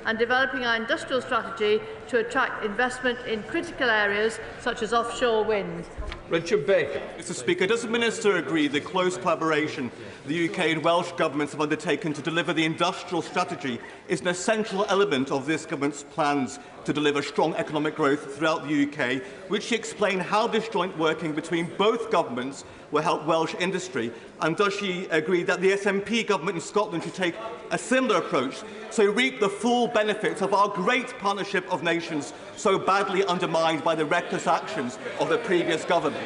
and developing our industrial strategy to attract investment in critical areas such as offshore wind. Richard Baker. Mr Speaker, does the Minister agree the close collaboration the UK and Welsh governments have undertaken to deliver the industrial strategy is an essential element of this government's plans to deliver strong economic growth throughout the UK? Would she explain how this joint working between both governments will help Welsh industry? And does she agree that the SNP government in Scotland should take a similar approach so we reap the full benefits of our great partnership of nations so badly undermined by the reckless actions of the previous government?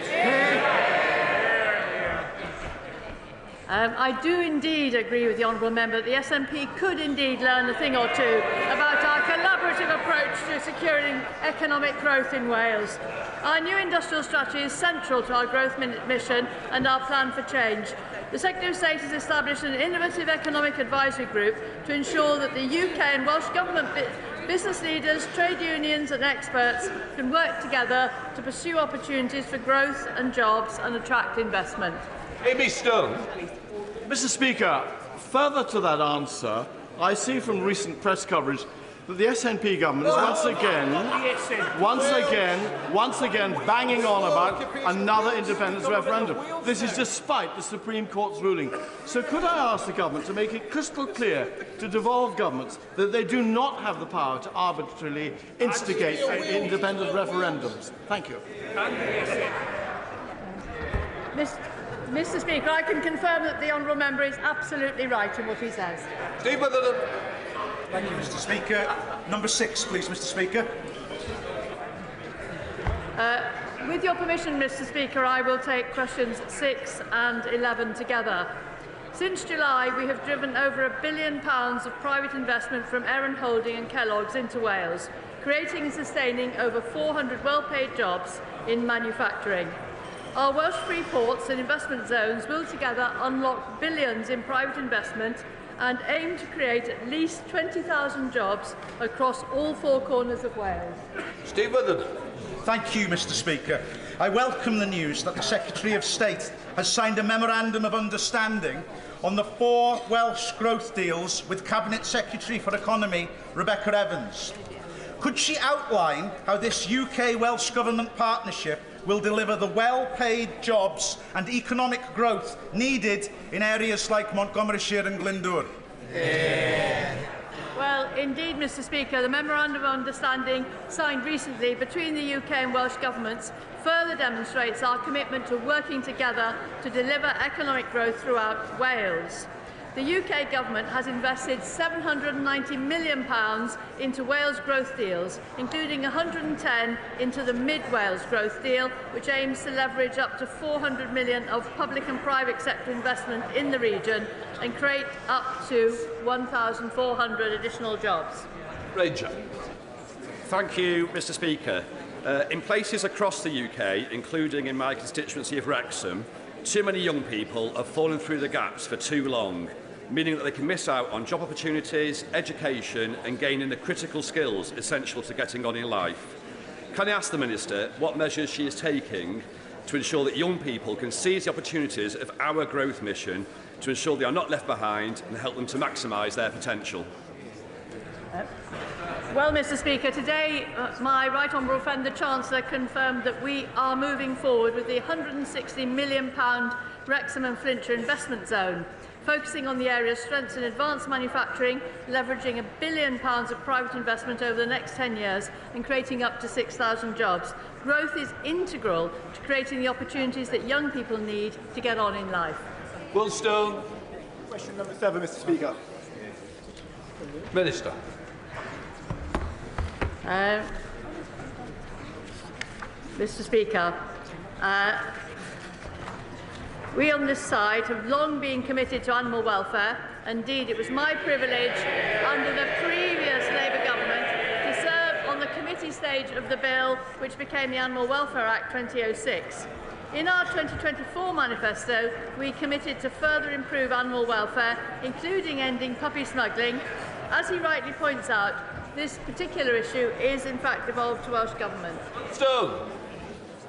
I do indeed agree with the honourable member that the SNP could indeed learn a thing or two about our collaborative approach to securing economic growth in Wales. Our new industrial strategy is central to our growth mission and our plan for change. The Secretary of State has established an innovative economic advisory group to ensure that the UK and Welsh Government business leaders, trade unions and experts can work together to pursue opportunities for growth and jobs and attract investment. Amy Stone. Mr Speaker, further to that answer, I see from recent press coverage that the SNP government is once again banging on about another independence referendum. This is despite the Supreme Court's ruling. So could I ask the government to make it crystal clear to devolved governments that they do not have the power to arbitrarily instigate independent referendums? Thank you. Mr Speaker, I can confirm that the honourable member is absolutely right in what he says. Steve Witherden. Thank you, Mr Speaker. Number 6, please, Mr Speaker. With your permission, Mr Speaker, I will take questions 6 and 11 together. Since July, we have driven over £1 billion of private investment from Erin Holding and Kellogg's into Wales, creating and sustaining over 400 well-paid jobs in manufacturing. Our Welsh free ports and investment zones will together unlock billions in private investment and aim to create at least 20,000 jobs across all 4 corners of Wales. Steve Witherden. Thank you, Mr Speaker. I welcome the news that the Secretary of State has signed a memorandum of understanding on the 4 Welsh growth deals with Cabinet Secretary for Economy, Rebecca Evans. Could she outline how this UK-Welsh Government partnership will deliver the well-paid jobs and economic growth needed in areas like Montgomeryshire and Glyndŵr? Well, indeed, Mr Speaker, the Memorandum of Understanding signed recently between the UK and Welsh Governments further demonstrates our commitment to working together to deliver economic growth throughout Wales. The UK Government has invested £790 million into Wales growth deals, including 110 into the Mid-Wales growth deal, which aims to leverage up to £400 million of public and private sector investment in the region and create up to 1,400 additional jobs. Ranger. Thank you, Mr Speaker. In places across the UK, including in my constituency of Wrexham, too many young people have fallen through the gaps for too long, meaning that they can miss out on job opportunities, education and gaining the critical skills essential to getting on in life. Can I ask the Minister what measures she is taking to ensure that young people can seize the opportunities of our growth mission to ensure they are not left behind and help them to maximise their potential? Well, Mr Speaker, today my Right Honourable friend the Chancellor confirmed that we are moving forward with the £160 million Wrexham and Flintshire investment zone, focusing on the area's strengths in advanced manufacturing, leveraging £1 billion of private investment over the next 10 years and creating up to 6,000 jobs. Growth is integral to creating the opportunities that young people need to get on in life. Will Stone. Question number 7, Mr Speaker. Minister. Mr Speaker, we on this side have long been committed to animal welfare. Indeed, it was my privilege under the previous Labour government to serve on the committee stage of the bill which became the Animal Welfare Act 2006. In our 2024 manifesto, we committed to further improve animal welfare, including ending puppy smuggling. As he rightly points out, this particular issue is in fact devolved to Welsh Government. Stone.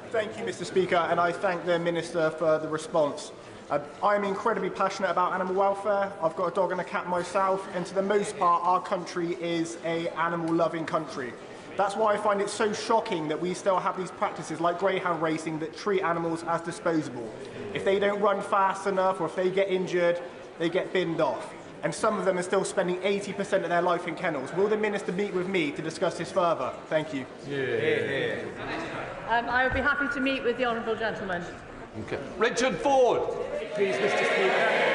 Thank you, Mr Speaker, and I thank the Minister for the response. I'm incredibly passionate about animal welfare. I've got a dog and a cat myself, and to the most part, our country is an animal-loving country. That's why I find it so shocking that we still have these practices like greyhound racing that treat animals as disposable. If they don't run fast enough or if they get injured, they get binned off. And some of them are still spending 80% of their life in kennels. Will the Minister meet with me to discuss this further? Thank you. I would be happy to meet with the honourable gentleman. Okay. Richard Ford. Please, Mr. Speaker.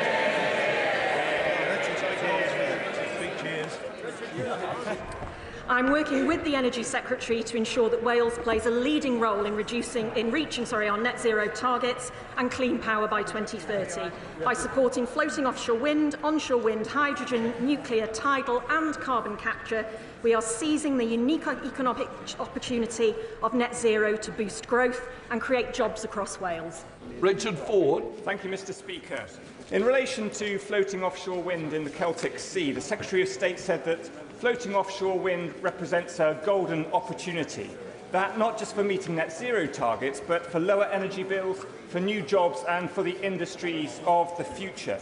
I'm working with the Energy Secretary to ensure that Wales plays a leading role in reaching our net zero targets and clean power by 2030 by supporting floating offshore wind, onshore wind, hydrogen, nuclear, tidal and carbon capture. We are seizing the unique economic opportunity of net zero to boost growth and create jobs across Wales. Richard Ford. Thank you, Mr. Speaker. In relation to floating offshore wind in the Celtic Sea, the Secretary of State said that floating offshore wind represents a golden opportunity, that not just for meeting net zero targets, but for lower energy bills, for new jobs and for the industries of the future.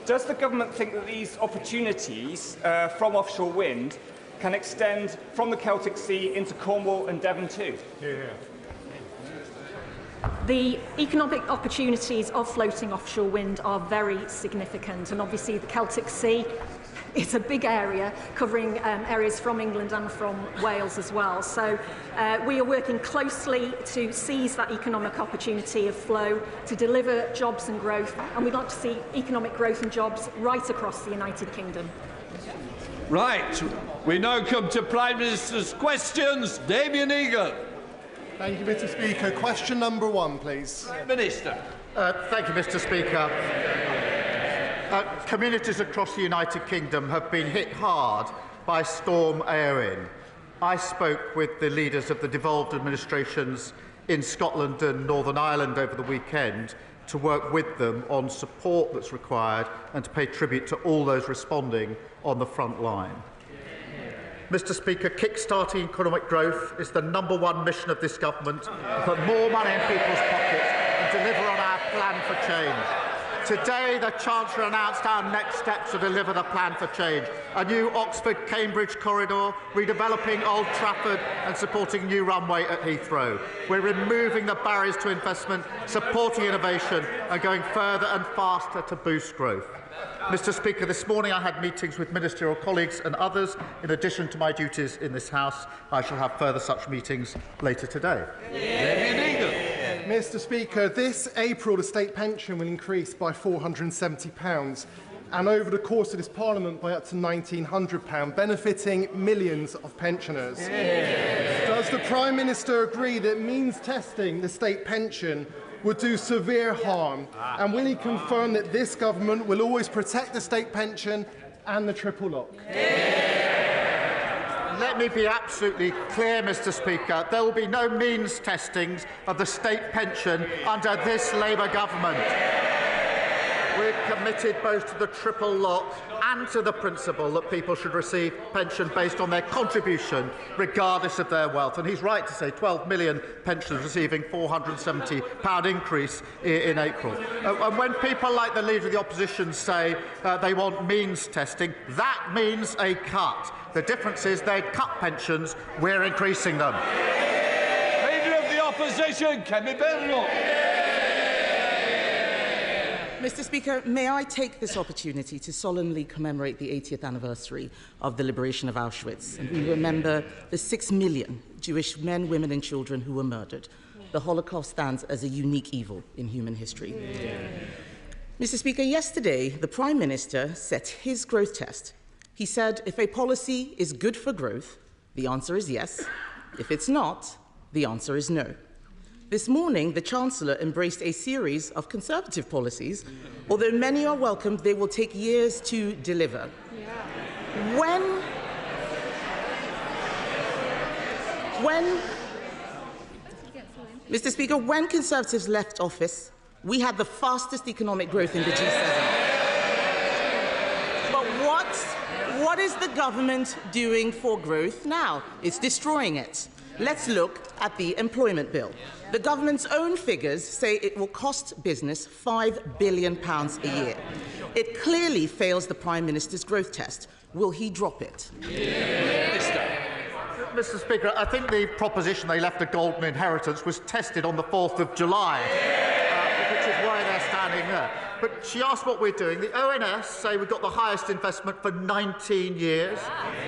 Does the government think that these opportunities from offshore wind can extend from the Celtic Sea into Cornwall and Devon too? The economic opportunities of floating offshore wind are very significant, and obviously the Celtic Sea is a big area covering areas from England and from Wales as well. So we are working closely to seize that economic opportunity of flow to deliver jobs and growth, and we'd like to see economic growth and jobs right across the United Kingdom. Right. We now come to Prime Minister's questions. Damien Egan. Thank you, Mr. Speaker. Question number 1, please. Minister. Thank you, Mr. Speaker. Communities across the United Kingdom have been hit hard by Storm Eowyn. I spoke with the leaders of the devolved administrations in Scotland and Northern Ireland over the weekend to work with them on support that's required and to pay tribute to all those responding on the front line. Mr. Speaker, kick-starting economic growth is the #1 mission of this government, to put more money in people's pockets and deliver on our plan for change. Today, the Chancellor announced our next steps to deliver the plan for change. A new Oxford-Cambridge corridor, redeveloping Old Trafford and supporting new runway at Heathrow. We're removing the barriers to investment, supporting innovation and going further and faster to boost growth. Mr. Speaker, this morning I had meetings with ministerial colleagues and others. In addition to my duties in this House, I shall have further such meetings later today. Mr. Speaker, this April the state pension will increase by £470 and over the course of this Parliament by up to £1,900, benefiting millions of pensioners. Does the Prime Minister agree that means testing the state pension would do severe harm, and will he confirm that this government will always protect the state pension and the triple lock? Let me be absolutely clear, Mr. Speaker. There will be no means testings of the state pension under this Labour government. We're committed both to the triple lock and to the principle that people should receive pension based on their contribution, regardless of their wealth. And he's right to say 12 million pensioners receiving £470 increase in April. And when people like the Leader of the Opposition say they want means testing, that means a cut. The difference is they cut pensions, we're increasing them. Leader of the Opposition, Kemi Benro. Mr. Speaker, may I take this opportunity to solemnly commemorate the 80th anniversary of the liberation of Auschwitz, and we remember the 6 million Jewish men, women and children who were murdered. The Holocaust stands as a unique evil in human history. Mr. Speaker, yesterday the Prime Minister set his growth test. He said, if a policy is good for growth, the answer is yes. If it's not, the answer is no. This morning, the Chancellor embraced a series of Conservative policies. Although many are welcomed, they will take years to deliver. Mr. Speaker, when Conservatives left office, we had the fastest economic growth in the G7. But what is the government doing for growth now? It's destroying it. let's look at the employment bill. The government's own figures say it will cost business £5 billion a year. It clearly fails the Prime Minister's growth test. Will he drop it? Mr. Speaker, I think the proposition they left a golden inheritance was tested on the 4th of July, which is why they're standing there. But she asked what we're doing. The ONS say we've got the highest investment for 19 years.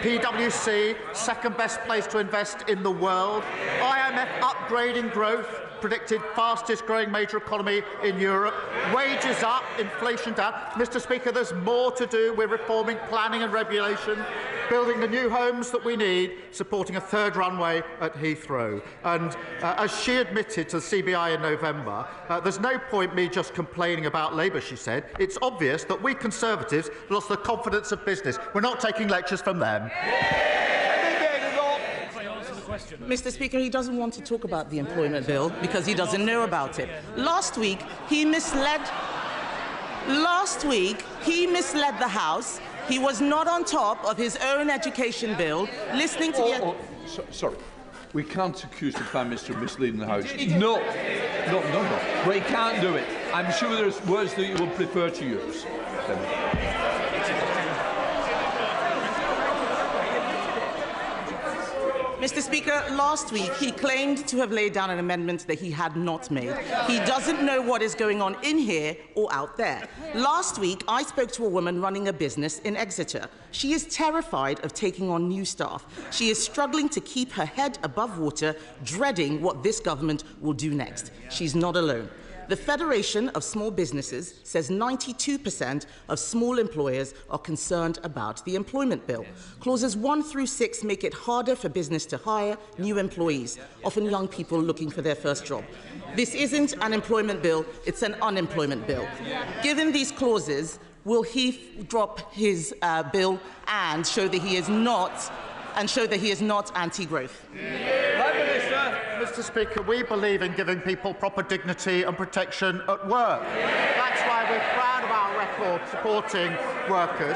PwC, second best place to invest in the world. IMF upgrading growth, predicted fastest growing major economy in Europe. Wages up, inflation down. Mr. Speaker, there's more to do. We're reforming planning and regulation, building the new homes that we need, supporting a third runway at Heathrow. And as she admitted to the CBI in November, there's no point me just complaining about Labour, she said. It's obvious that we Conservatives lost the confidence of business. We're not taking lectures from them. Mr. Speaker, he doesn't want to talk about the employment bill because he doesn't know about it. Last week, he misled the House. He was not on top of his own education bill, listening to Sorry. We can't accuse the Prime Minister of misleading the House. No. But he can't do it. I'm sure there's words that you would prefer to use. Mr. Speaker, last week he claimed to have laid down an amendment that he had not made. He doesn't know what is going on in here or out there. Last week, I spoke to a woman running a business in Exeter. She is terrified of taking on new staff. She is struggling to keep her head above water, dreading what this government will do next. She's not alone. The Federation of Small Businesses says 92% of small employers are concerned about the employment bill. Clauses 1 through 6 make it harder for business to hire new employees, often young people looking for their first job. This isn't an employment bill, it's an unemployment bill. Given these clauses, will he drop his bill and show that he is not anti-growth? Mr. Speaker, we believe in giving people proper dignity and protection at work. That's why we're proud of our record supporting workers.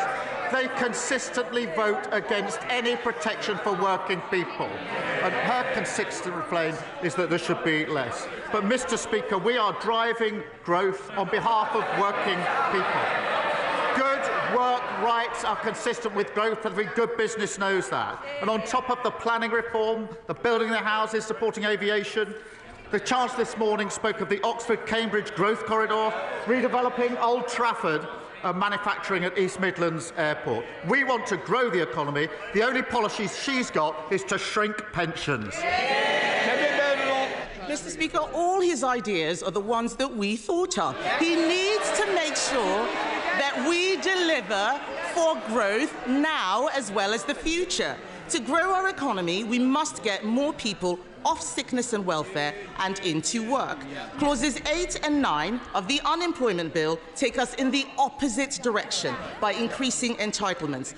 They consistently vote against any protection for working people. And her consistent refrain is that there should be less. But, Mr. Speaker, we are driving growth on behalf of working people. Good work rights are consistent with growth, and every good business knows that. And on top of the planning reform, the building the houses, supporting aviation, the Chancellor this morning spoke of the Oxford-Cambridge growth corridor, redeveloping Old Trafford, and manufacturing at East Midlands Airport. We want to grow the economy. The only policy she's got is to shrink pensions. Mr. Speaker, all his ideas are the ones that we thought of. He needs to make sure that we deliver for growth now as well as the future. To grow our economy, we must get more people off sickness and welfare and into work. Clauses 8 and 9 of the unemployment bill take us in the opposite direction by increasing entitlements.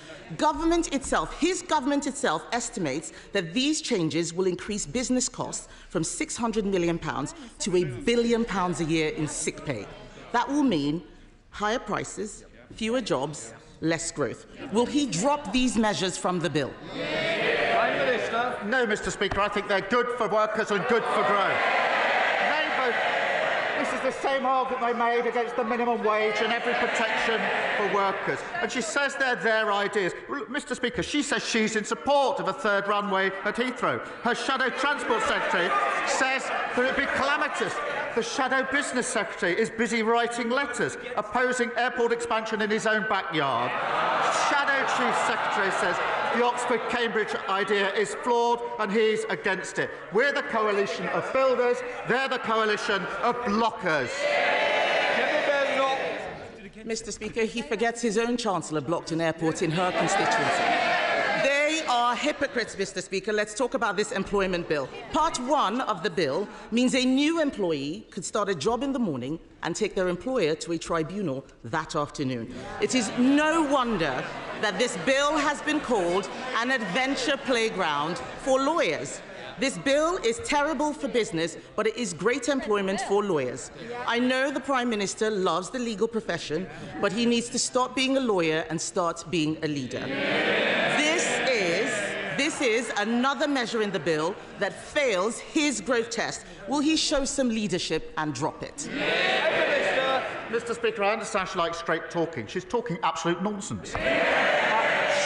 His government itself estimates that these changes will increase business costs from £600 million to £1 billion a year in sick pay. That will mean higher prices, fewer jobs, less growth. Will he drop these measures from the bill? Prime Minister? No, Mr. Speaker. I think they're good for workers and good for growth. This is the same argument they made against the minimum wage and every protection for workers. And she says they're their ideas. Mr. Speaker, she says she's in support of a third runway at Heathrow. Her Shadow Transport Secretary says that it would be calamitous. The Shadow Business Secretary is busy writing letters opposing airport expansion in his own backyard. Shadow Chief Secretary says the Oxford-Cambridge idea is flawed and he's against it. We're the coalition of builders, they're the coalition of blockers. Mr. Speaker, he forgets his own Chancellor blocked an airport in her constituency. They are hypocrites, Mr. Speaker. Let's talk about this employment bill. Part 1 of the bill means a new employee could start a job in the morning and take their employer to a tribunal that afternoon. It is no wonder that this bill has been called an adventure playground for lawyers. This bill is terrible for business, but it is great employment for lawyers. I know the Prime Minister loves the legal profession, but he needs to stop being a lawyer and start being a leader. This this is another measure in the bill that fails his growth test. Will he show some leadership and drop it? Mr. Speaker, I understand she likes straight talking. She's talking absolute nonsense.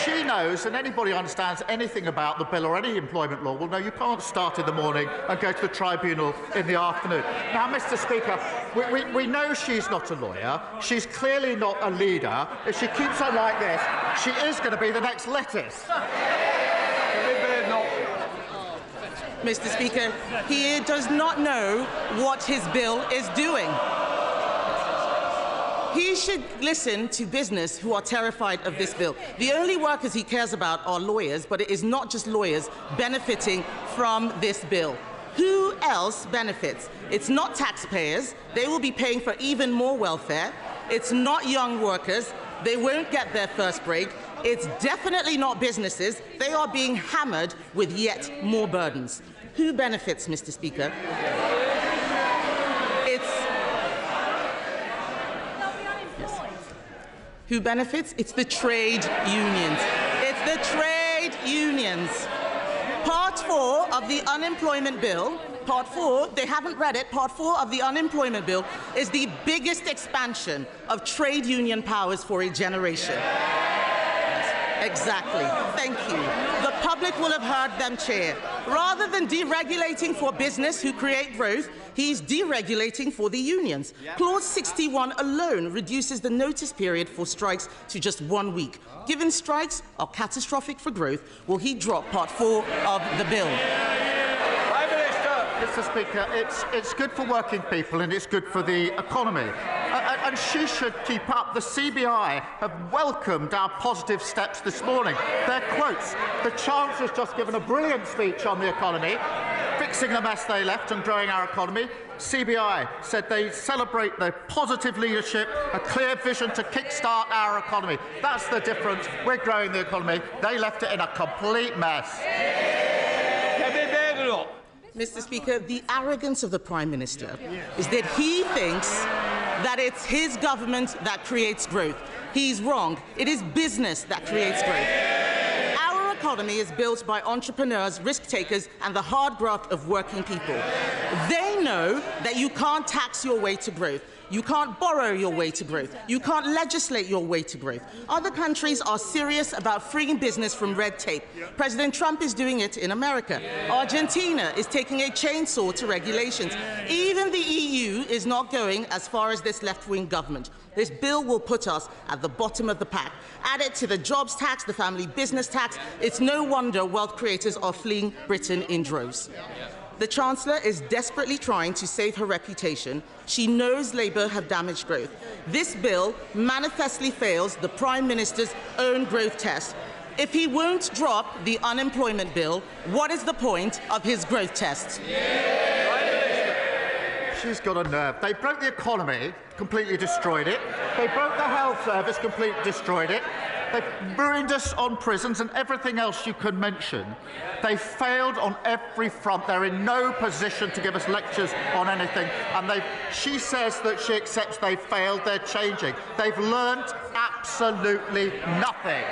She knows, and anybody who understands anything about the bill or any employment law will know you can't start in the morning and go to the tribunal in the afternoon. Now, Mr. Speaker, we know she's not a lawyer. She's clearly not a leader. If she keeps on like this, she is going to be the next lettuce. Mr. Speaker, he does not know what his bill is doing. He should listen to business who are terrified of this bill. The only workers he cares about are lawyers, but it is not just lawyers benefiting from this bill. Who else benefits? It's not taxpayers. They will be paying for even more welfare. It's not young workers. They won't get their first break. It's definitely not businesses. They are being hammered with yet more burdens. Who benefits, Mr. Speaker? Who benefits? It's the trade unions. It's the trade unions. Part 4 of the unemployment bill, Part 4, they haven't read it, Part 4 of the unemployment bill is the biggest expansion of trade union powers for a generation. Exactly. Thank you. The public will have heard them cheer. Rather than deregulating for business who create growth, he's deregulating for the unions. Clause 61 alone reduces the notice period for strikes to just 1 week. Given strikes are catastrophic for growth, will he drop Part 4 of the bill? Mr. Speaker, it's good for working people and it's good for the economy. And she should keep up. The CBI have welcomed our positive steps this morning. Their quotes. The Chancellor's just given a brilliant speech on the economy, fixing the mess they left and growing our economy. CBI said they celebrate their positive leadership, a clear vision to kickstart our economy. That's the difference. We're growing the economy. They left it in a complete mess. Mr. Speaker, the arrogance of the Prime Minister is that he thinks that it's his government that creates growth. He's wrong. It is business that creates growth. Our economy is built by entrepreneurs, risk takers, and the hard graft of working people. They know that you can't tax your way to growth. You can't borrow your way to growth. You can't legislate your way to growth. Other countries are serious about freeing business from red tape. President Trump is doing it in America. Argentina is taking a chainsaw to regulations. Even the EU is not going as far as this left-wing government. This bill will put us at the bottom of the pack. Add it to the jobs tax, the family business tax. It's no wonder wealth creators are fleeing Britain in droves. The Chancellor is desperately trying to save her reputation. She knows Labour have damaged growth. This bill manifestly fails the Prime Minister's own growth test. If he won't drop the unemployment bill, what is the point of his growth test? She's got a nerve. They broke the economy, completely destroyed it. They broke the health service, completely destroyed it. They've ruined us on prisons and everything else you can mention. They failed on every front. They're in no position to give us lectures on anything. And she says that she accepts they failed. They're changing. They've learnt absolutely nothing.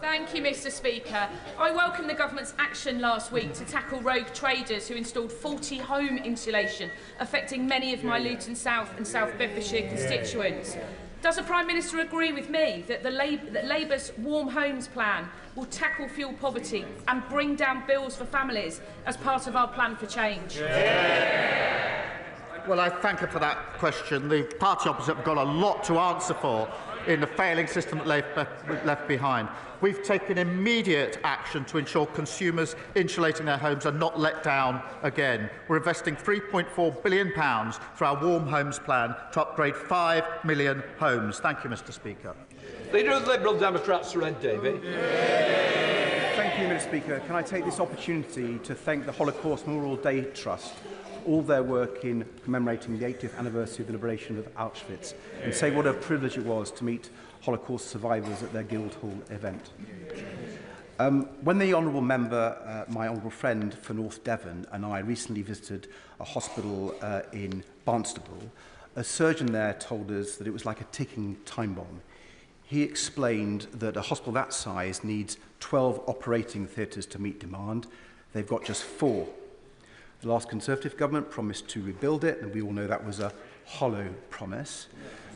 Thank you, Mr. Speaker. I welcome the government's action last week to tackle rogue traders who installed faulty home insulation, affecting many of my Luton South and South Bedfordshire constituents. Does the Prime Minister agree with me that Labour's Warm Homes plan will tackle fuel poverty and bring down bills for families as part of our plan for change? Well, I thank her for that question. The party opposite have got a lot to answer for in the failing system that they've left behind. We've taken immediate action to ensure consumers insulating their homes are not let down again. We're investing £3.4 billion through our Warm Homes plan to upgrade 5 million homes. Thank you, Mr. Speaker. Leader of the Liberal Democrats, Sir Ed Davey. Thank you, Mr. Speaker. Can I take this opportunity to thank the Holocaust Memorial Day Trust for all their work in commemorating the 80th anniversary of the liberation of Auschwitz and say what a privilege it was to meet Holocaust survivors at their Guildhall event. When the honourable member, my honourable friend for North Devon, and I recently visited a hospital in Barnstaple, a surgeon there told us that it was like a ticking time bomb. he explained that a hospital that size needs 12 operating theatres to meet demand. They've got just 4. The last Conservative government promised to rebuild it, and we all know that was a hollow promise.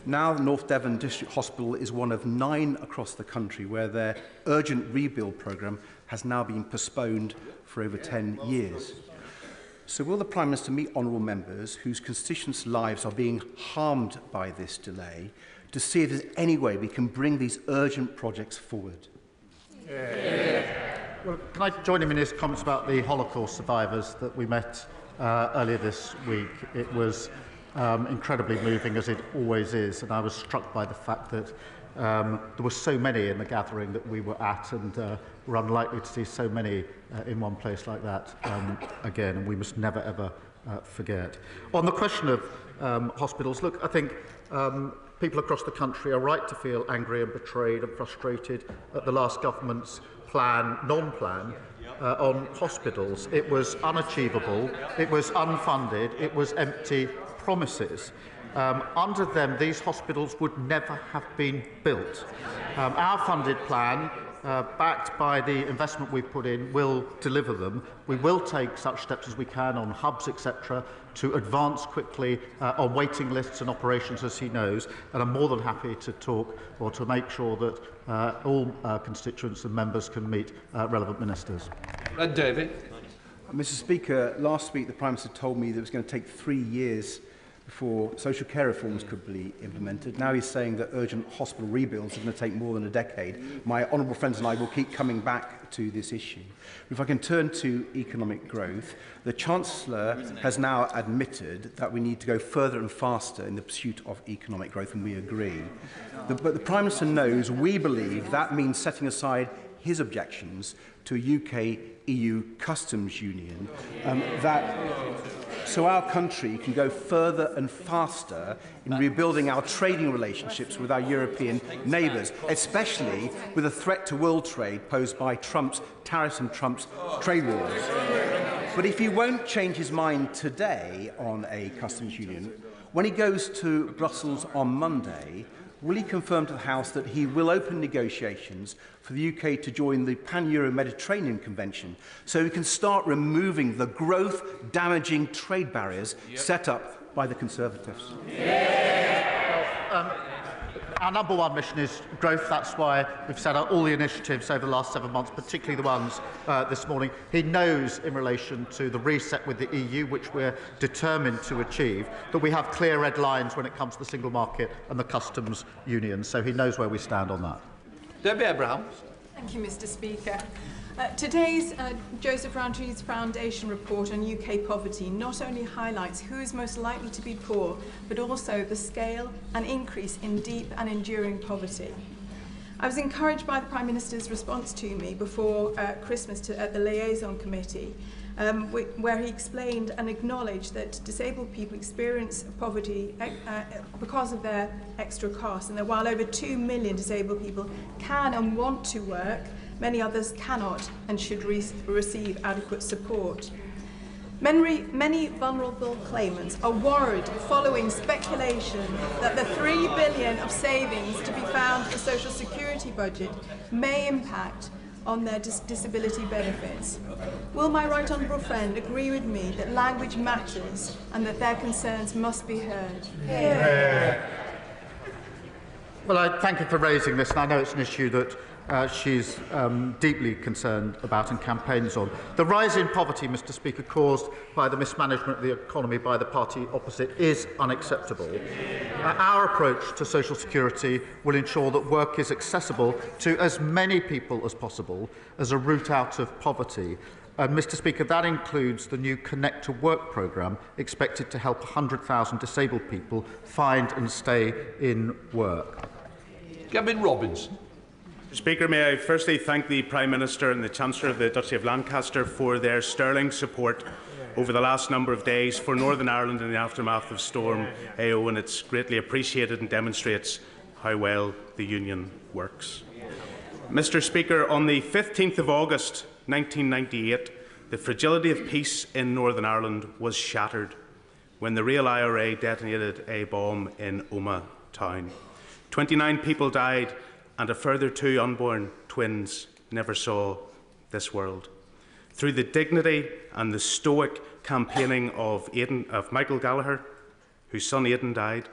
Now, the North Devon District Hospital is one of 9 across the country where their urgent rebuild programme has now been postponed for over 10 years. So will the Prime Minister meet honourable members whose constituents' lives are being harmed by this delay to see if there's any way we can bring these urgent projects forward? Well, can I join him in his comments about the Holocaust survivors that we met earlier this week? It was incredibly moving, as it always is, and I was struck by the fact that there were so many in the gathering that we were at, and we're unlikely to see so many in one place like that again, and we must never ever forget. On the question of hospitals, look, I think people across the country are right to feel angry and betrayed and frustrated at the last government's non-plan on hospitals. It was unachievable, it was unfunded, it was empty promises. Under them, these hospitals would never have been built. Our funded plan, backed by the investment we've put in, will deliver them. We will take such steps as we can on hubs, etc., to advance quickly on waiting lists and operations, as he knows, and I'm more than happy to talk or to make sure that all constituents and members can meet relevant ministers. David. Mr. Speaker, last week the Prime Minister told me that it was going to take 3 years before social care reforms could be implemented. Now he's saying that urgent hospital rebuilds are going to take more than a decade. My honourable friends and I will keep coming back to this issue. If I can turn to economic growth, the Chancellor has now admitted that we need to go further and faster in the pursuit of economic growth, and we agree. But the Prime Minister knows we believe that means setting aside his objections to a UK-EU customs union, so our country can go further and faster in rebuilding our trading relationships with our European neighbours, especially with a threat to world trade posed by Trump's tariffs and Trump's trade wars. But if he won't change his mind today on a customs union, when he goes to Brussels on Monday, will he confirm to the House that he will open negotiations for the UK to join the Pan-Euro-Mediterranean Convention so we can start removing the growth-damaging trade barriers set up by the Conservatives? Our number one mission is growth. That's why we've set out all the initiatives over the last 7 months, particularly the ones this morning. He knows, in relation to the reset with the EU, which we're determined to achieve, that we have clear red lines when it comes to the single market and the customs union. So he knows where we stand on that. Debbie Abraham. Thank you, Mr. Speaker. Today's Joseph Rowntree Foundation report on UK poverty not only highlights who is most likely to be poor, but also the scale and increase in deep and enduring poverty. I was encouraged by the Prime Minister's response to me before Christmas at the Liaison Committee, where he explained and acknowledged that disabled people experience poverty because of their extra costs, and that while over 2 million disabled people can and want to work, many others cannot and should receive adequate support. Many vulnerable claimants are worried following speculation that the £3 billion of savings to be found in the Social Security budget may impact on their disability benefits. Will my right honourable friend agree with me that language matters and that their concerns must be heard? Yeah. Well, I thank you for raising this, and I know it's an issue that she's deeply concerned about and campaigns on. The rise in poverty, Mr. Speaker, caused by the mismanagement of the economy by the party opposite is unacceptable. Our approach to social security will ensure that work is accessible to as many people as possible as a route out of poverty. And, Mr. Speaker, that includes the new Connect to Work programme, expected to help 100,000 disabled people find and stay in work. Gavin Robinson. Speaker, may I firstly thank the Prime Minister and the Chancellor of the Duchy of Lancaster for their sterling support over the last number of days for Northern Ireland in the aftermath of Storm AO, and it's greatly appreciated and demonstrates how well the Union works. Mr. Speaker, on the 15th of August 1998, the fragility of peace in Northern Ireland was shattered when the real IRA detonated a bomb in Omagh town. 29 people died and a further 2 unborn twins never saw this world. Through the dignity and the stoic campaigning of Michael Gallagher, whose son Aidan died,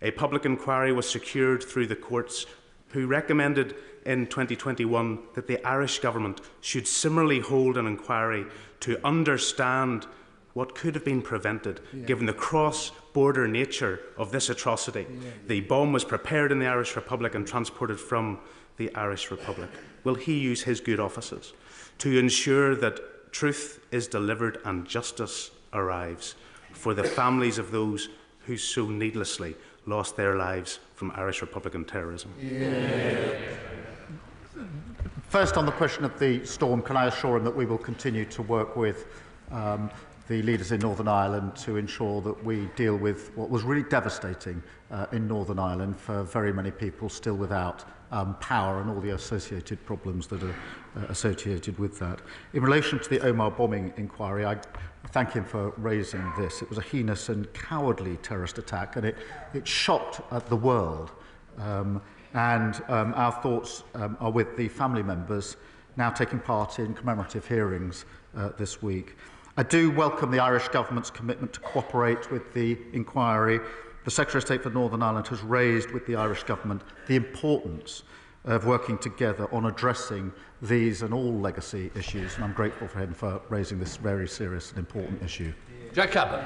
a public inquiry was secured through the courts, who recommended in 2021 that the Irish government should similarly hold an inquiry to understand what could have been prevented, given the cross-border nature of this atrocity. The bomb was prepared in the Irish Republic and transported from the Irish Republic. Will he use his good offices to ensure that truth is delivered and justice arrives for the families of those who so needlessly lost their lives from Irish Republican terrorism? First, on the question of the storm, can I assure him that we will continue to work with the leaders in Northern Ireland to ensure that we deal with what was really devastating in Northern Ireland for very many people still without power and all the associated problems that are associated with that. In relation to the Omagh bombing inquiry, I thank him for raising this. It was a heinous and cowardly terrorist attack, and it shocked the world. Our thoughts are with the family members now taking part in commemorative hearings this week. I do welcome the Irish Government's commitment to cooperate with the inquiry. The Secretary of State for Northern Ireland has raised with the Irish Government the importance of working together on addressing these and all legacy issues, and I'm grateful for him for raising this very serious and important issue. Jack Abbott.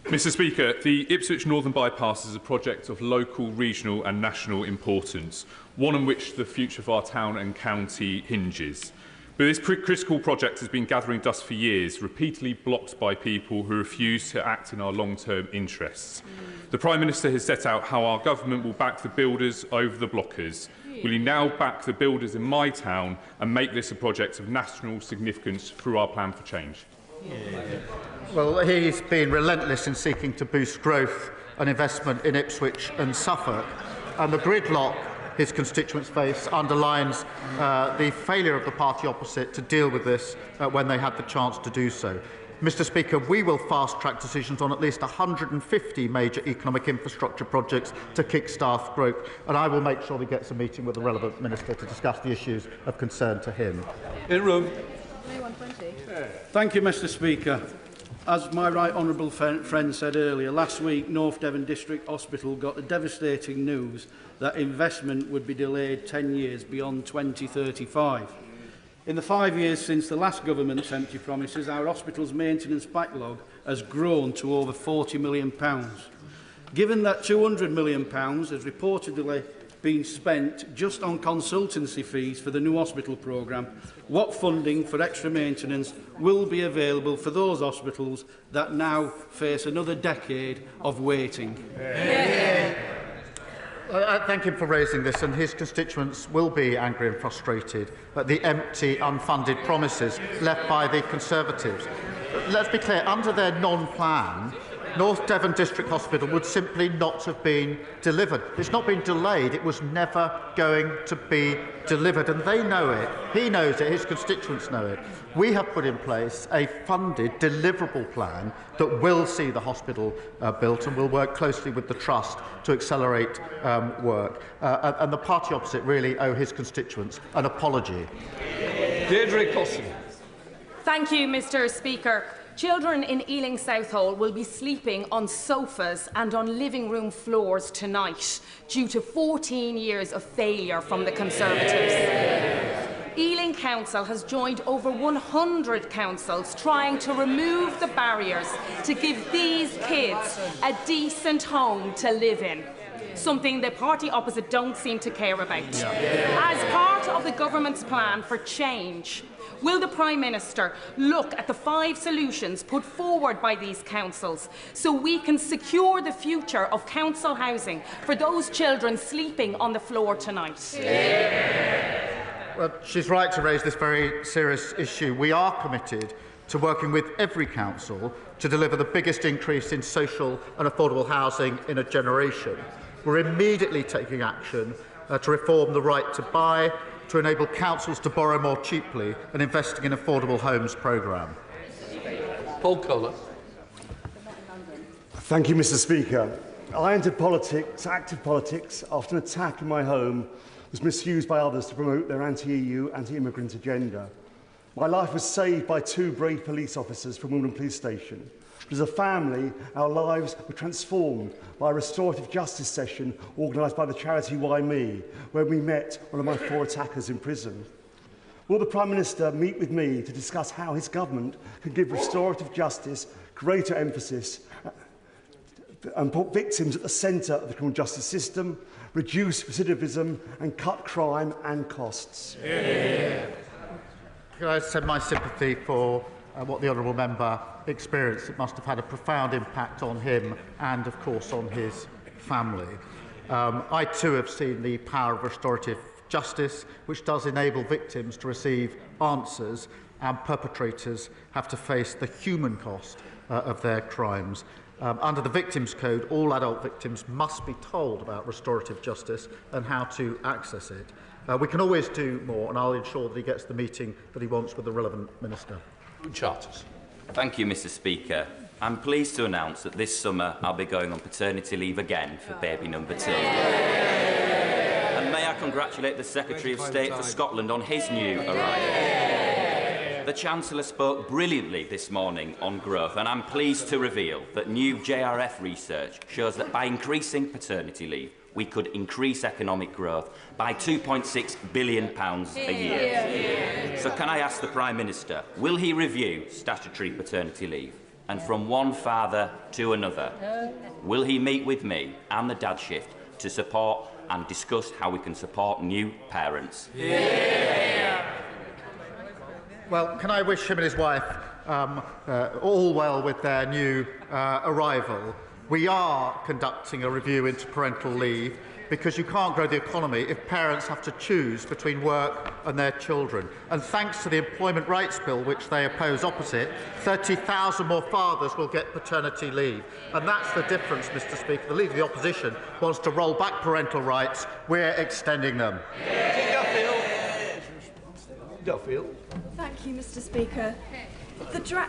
Mr Speaker, the Ipswich Northern Bypass is a project of local, regional and national importance, one on which the future of our town and county hinges. But this critical project has been gathering dust for years, repeatedly blocked by people who refuse to act in our long-term interests. The Prime Minister has set out how our government will back the builders over the blockers. Will he now back the builders in my town and make this a project of national significance through our plan for change? Well, he's been relentless in seeking to boost growth and investment in Ipswich and Suffolk, and the gridlock his constituents face underlines the failure of the party opposite to deal with this when they had the chance to do so. Mr Speaker, we will fast-track decisions on at least 150 major economic infrastructure projects to kick-start growth, and I will make sure he gets a meeting with the relevant minister to discuss the issues of concern to him. In room. Thank you, Mr Speaker. As my right honourable friend said earlier, last week North Devon District Hospital got the devastating news that investment would be delayed 10 years beyond 2035. In the 5 years since the last government's empty promises, our hospital's maintenance backlog has grown to over £40 million. Given that £200 million has reportedly been spent just on consultancy fees for the new hospital programme, what funding for extra maintenance will be available for those hospitals that now face another decade of waiting? I thank him for raising this, and his constituents will be angry and frustrated at the empty, unfunded promises left by the Conservatives. Let's be clear, under their non-plan, North Devon District Hospital would simply not have been delivered. It's not been delayed, it was never going to be delivered, and they know it, he knows it, his constituents know it. We have put in place a funded, deliverable plan that will see the hospital built, and will work closely with the Trust to accelerate work. And the party opposite really owe his constituents an apology. Deirdre Cosson. Thank you, Mr Speaker. Children in Ealing Southall will be sleeping on sofas and on living room floors tonight due to 14 years of failure from the Conservatives. Ealing Council has joined over 100 councils trying to remove the barriers to give these kids a decent home to live in, something the party opposite don't seem to care about. As part of the government's plan for change, will the Prime Minister look at the 5 solutions put forward by these councils so we can secure the future of council housing for those children sleeping on the floor tonight? Well, she's right to raise this very serious issue. We are committed to working with every council to deliver the biggest increase in social and affordable housing in a generation. We're immediately taking action to reform the right to buy, to enable councils to borrow more cheaply, and investing in affordable homes programme. Paul Kohler. Thank you, Mr Speaker. I entered politics, active politics, after an attack in my home was misused by others to promote their anti-EU, anti-immigrant agenda. My life was saved by 2 brave police officers from Wimbledon Police Station. As a family, our lives were transformed by a restorative justice session organised by the charity Why Me, where we met one of my 4 attackers in prison. Will the Prime Minister meet with me to discuss how his government can give restorative justice greater emphasis and put victims at the centre of the criminal justice system, reduce recidivism and cut crime and costs? Can I send my sympathy for what the honourable member experienced? It must have had a profound impact on him and, of course, on his family. I too have seen the power of restorative justice, which does enable victims to receive answers, and perpetrators have to face the human cost of their crimes. Under the Victims Code, all adult victims must be told about restorative justice and how to access it. We can always do more, and I'll ensure that he gets the meeting that he wants with the relevant minister. Charters. Thank you, Mr. Speaker. I'm pleased to announce that this summer I'll be going on paternity leave again for baby number 2. And may I congratulate the Secretary of State for Scotland on his new arrival. The Chancellor spoke brilliantly this morning on growth, and I'm pleased to reveal that new JRF research shows that by increasing paternity leave, we could increase economic growth by £2.6 billion a year. So can I ask the Prime Minister, will he review statutory paternity leave? And from one father to another, will he meet with me and the Dad Shift to support and discuss how we can support new parents? Well, can I wish him and his wife all well with their new arrival? We are conducting a review into parental leave because you can't grow the economy if parents have to choose between work and their children. And thanks to the Employment Rights Bill, which they oppose opposite, 30,000 more fathers will get paternity leave. And that's the difference, Mr. Speaker. The Leader of the Opposition wants to roll back parental rights. We're extending them. Duffield. Thank you, Mr. Speaker.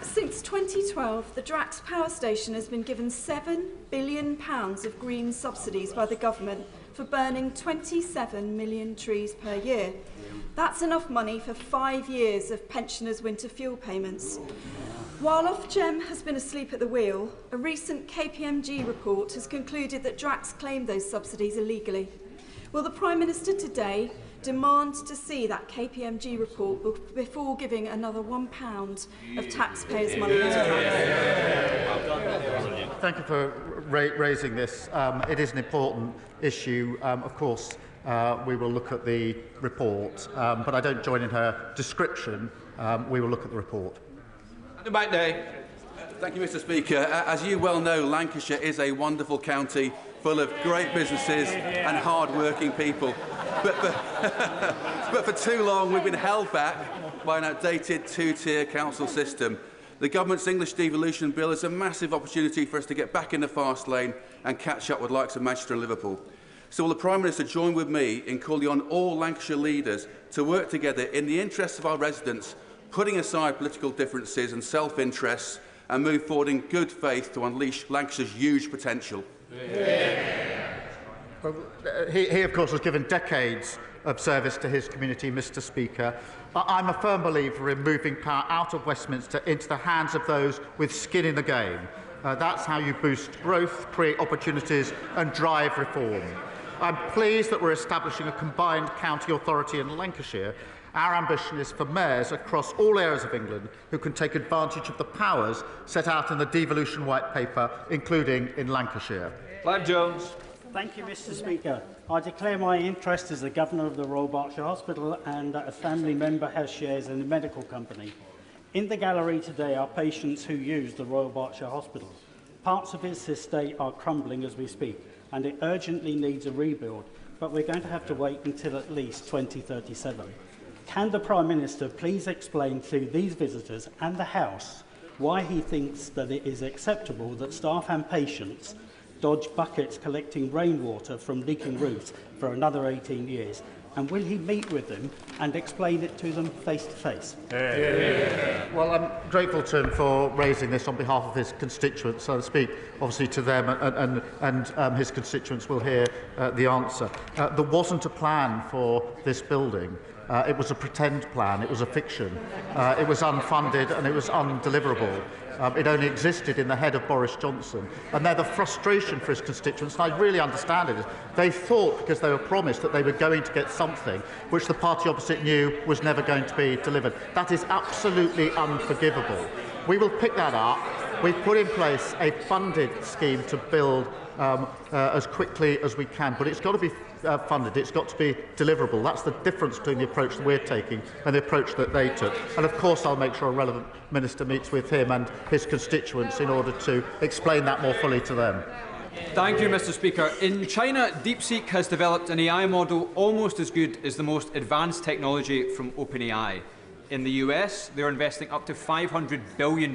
Since 2012, the Drax power station has been given £7 billion of green subsidies by the government for burning 27 million trees per year. That's enough money for 5 years of pensioners' winter fuel payments. While Ofgem has been asleep at the wheel, a recent KPMG report has concluded that Drax claimed those subsidies illegally. Will the Prime Minister today demand to see that KPMG report before giving another £1 of taxpayers' money to Drax? Thank you for raising this. It is an important issue. Of course, we will look at the report, but I don't join in her description. We will look at the report. Back day. Thank you, Mr. Speaker. As you well know, Lancashire is a wonderful county full of great businesses and hard-working people. But for too long, we've been held back by an outdated 2-tier council system. The government's English devolution bill is a massive opportunity for us to get back in the fast lane and catch up with the likes of Manchester and Liverpool. So will the Prime Minister join with me in calling on all Lancashire leaders to work together in the interests of our residents, putting aside political differences and self-interests, and move forward in good faith to unleash Lancashire's huge potential? Well, he, of course, has given decades of service to his community, Mr. Speaker. I'm a firm believer in moving power out of Westminster into the hands of those with skin in the game. That's how you boost growth, create opportunities and drive reform. I'm pleased that we're establishing a combined county authority in Lancashire. Our ambition is for mayors across all areas of England who can take advantage of the powers set out in the devolution white paper, including in Lancashire. Clive Jones. Thank you, Mr. Speaker. I declare my interest as the Governor of the Royal Berkshire Hospital and a family member has shares in the medical company. In the gallery today are patients who use the Royal Berkshire Hospital. Parts of its estate are crumbling as we speak, and it urgently needs a rebuild, but we're going to have to wait until at least 2037. Can the Prime Minister please explain to these visitors and the House why he thinks that it is acceptable that staff and patients dodge buckets collecting rainwater from leaking roofs for another 18 years, And will he meet with them and explain it to them face to face? Well, I'm grateful to him for raising this on behalf of his constituents. So I speak obviously to them, and his constituents will hear the answer. There wasn't a plan for this building. It was a pretend plan. It was a fiction. It was unfunded and it was undeliverable. It only existed in the head of Boris Johnson. And they're the frustration for his constituents, and I really understand it. They thought, because they were promised, that they were going to get something which the party opposite knew was never going to be delivered. That is absolutely unforgivable. We will pick that up. We've put in place a funded scheme to build as quickly as we can, but it's got to be funded, it's got to be deliverable. That's the difference between the approach that we're taking and the approach that they took. And of course I'll make sure a relevant minister meets with him and his constituents in order to explain that more fully to them. Thank you, Mr. Speaker. In China, DeepSeek has developed an AI model almost as good as the most advanced technology from OpenAI. In the US, they're investing up to $500 billion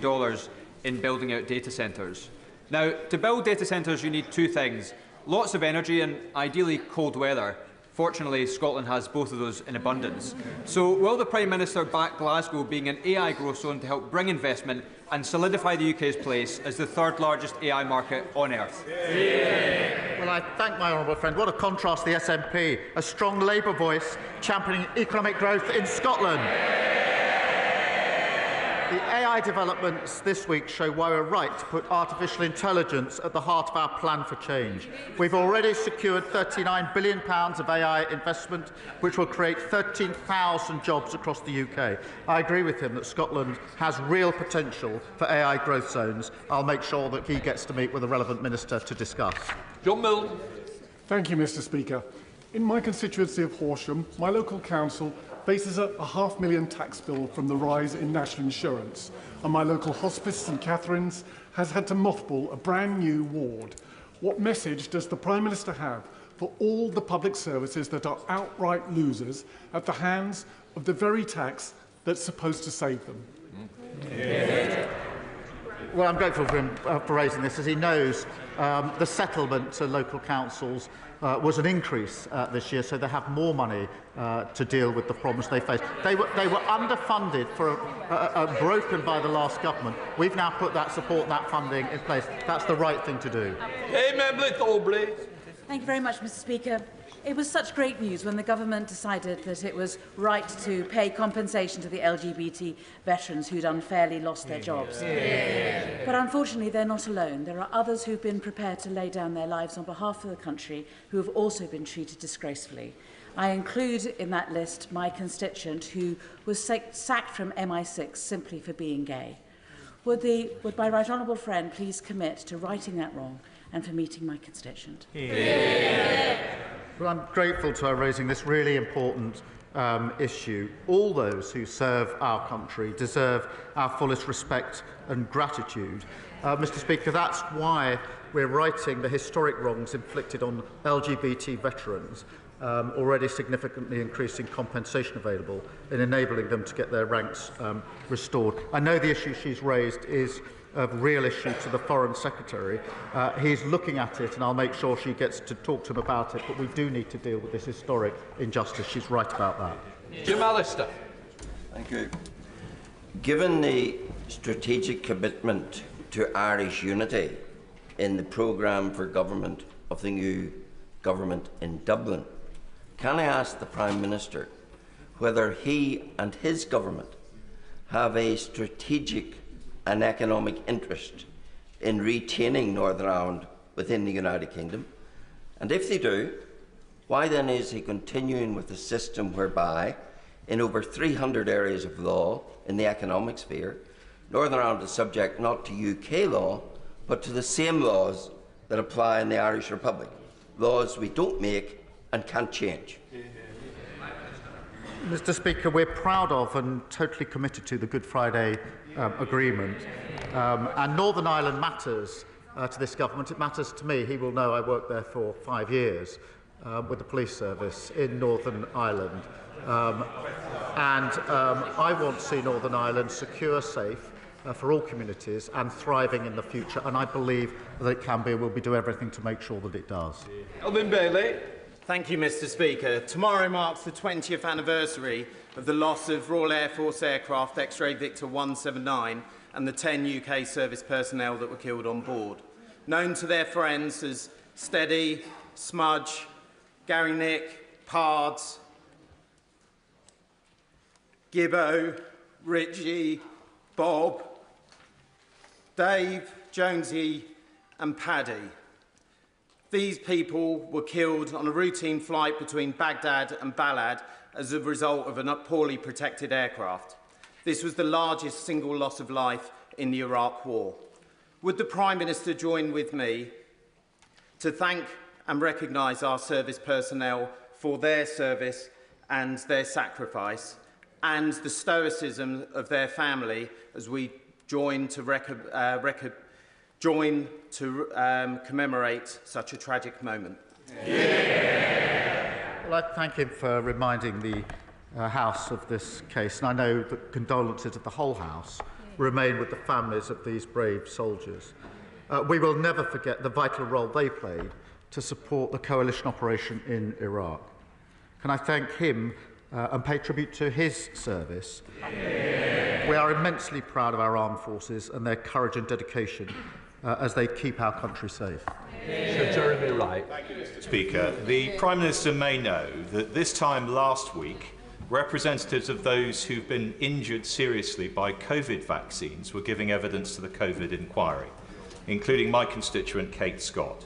in building out data centres. Now, to build data centres, you need two things: lots of energy and ideally cold weather. Fortunately, Scotland has both of those in abundance. So will the Prime Minister back Glasgow being an AI growth zone to help bring investment and solidify the UK's place as the third largest AI market on earth? Well, I thank my honourable friend. What a contrast, the SNP, a strong Labour voice championing economic growth in Scotland. The AI developments this week show why we're right to put artificial intelligence at the heart of our plan for change. We've already secured £39 billion of AI investment, which will create 13,000 jobs across the UK. I agree with him that Scotland has real potential for AI growth zones. I'll make sure that he gets to meet with a relevant minister to discuss. John Milne. Thank you, Mr. Speaker. In my constituency of Horsham, my local council faces a £500,000 tax bill from the rise in national insurance, and my local hospice, St Catherine's, has had to mothball a brand new ward. What message does the Prime Minister have for all the public services that are outright losers at the hands of the very tax that's supposed to save them? Well, I'm grateful for him for raising this. As he knows, the settlement to local councils was an increase this year, so they have more money to deal with the problems they face. They were underfunded, broken by the last government. We've now put that support and that funding in place. That's the right thing to do. Thank you very much, Mr. Speaker. It was such great news when the government decided that it was right to pay compensation to the LGBT veterans who'd unfairly lost their jobs. But unfortunately, they're not alone. There are others who've been prepared to lay down their lives on behalf of the country who have also been treated disgracefully. I include in that list my constituent who was sacked from MI6 simply for being gay. Would my right honourable friend please commit to righting that wrong and for meeting my constituent? Well, I'm grateful to her raising this really important issue. All those who serve our country deserve our fullest respect and gratitude. Mr. Speaker, that's why we're righting the historic wrongs inflicted on LGBT veterans, already significantly increasing compensation available and enabling them to get their ranks restored. I know the issue she's raised is a real issue to the Foreign Secretary. He's looking at it, and I'll make sure she gets to talk to him about it, but we do need to deal with this historic injustice. She's right about that. Jim Allister. Thank you. Given the strategic commitment to Irish unity in the programme for government of the new government in Dublin, can I ask the Prime Minister whether he and his government have a strategic and economic interest in retaining Northern Ireland within the United Kingdom? And if they do, why then is he continuing with a system whereby, in over 300 areas of law in the economic sphere, Northern Ireland is subject not to UK law, but to the same laws that apply in the Irish Republic, laws we don't make and can't change? Mr. Speaker, we're proud of and totally committed to the Good Friday Agreement. And Northern Ireland matters to this government. It matters to me. He will know I worked there for 5 years with the police service in Northern Ireland. I want to see Northern Ireland secure, safe for all communities and thriving in the future. And I believe that it can be, and we'll be doing everything to make sure that it does. Elvin Bailey. Thank you, Mr. Speaker. Tomorrow marks the 20th anniversary of the loss of Royal Air Force aircraft X-Ray Victor 179 and the 10 UK service personnel that were killed on board. Known to their friends as Steady, Smudge, Gary Nick, Pards, Gibbo, Richie, Bob, Dave, Jonesy and Paddy. These people were killed on a routine flight between Baghdad and Balad as a result of a poorly protected aircraft. This was the largest single loss of life in the Iraq War. Would the Prime Minister join with me to thank and recognise our service personnel for their service and their sacrifice, and the stoicism of their family as we join to commemorate such a tragic moment? Well, I thank him for reminding the House of this case, and I know that condolences of the whole House remain with the families of these brave soldiers. We will never forget the vital role they played to support the coalition operation in Iraq. Can I thank him and pay tribute to his service? We are immensely proud of our armed forces and their courage and dedication as they keep our country safe. Sir Jeremy Wright. Thank you, Mr. Speaker. The Prime Minister may know that this time last week, representatives of those who've been injured seriously by COVID vaccines were giving evidence to the COVID inquiry, including my constituent Kate Scott.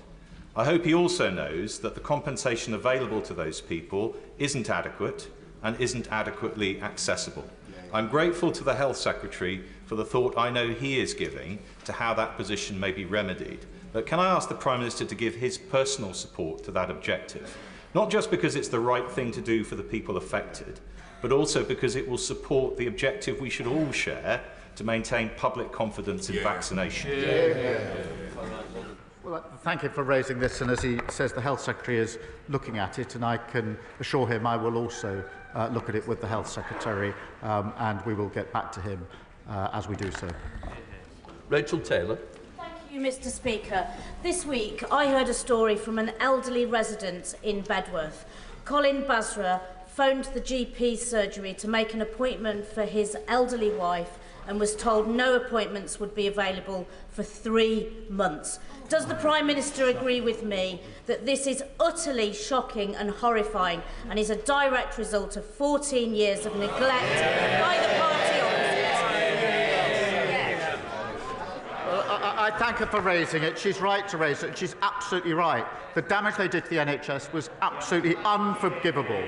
I hope he also knows that the compensation available to those people isn't adequate and isn't adequately accessible. I'm grateful to the Health Secretary for the thought I know he is giving to how that position may be remedied. But can I ask the Prime Minister to give his personal support to that objective? Not just because it's the right thing to do for the people affected, but also because it will support the objective we should all share to maintain public confidence in vaccination. Well, thank you for raising this, and as he says, the Health Secretary is looking at it, and I can assure him I will also look at it with the Health Secretary, and we will get back to him as we do so. Rachel Taylor. Thank you, Mr. Speaker. This week, I heard a story from an elderly resident in Bedworth. Colin Basra phoned the GP surgery to make an appointment for his elderly wife and was told no appointments would be available for 3 months. Does the Prime Minister agree with me that this is utterly shocking and horrifying and is a direct result of 14 years of neglect by the party opposite? Well, I thank her for raising it. She's right to raise it. She's absolutely right. The damage they did to the NHS was absolutely unforgivable.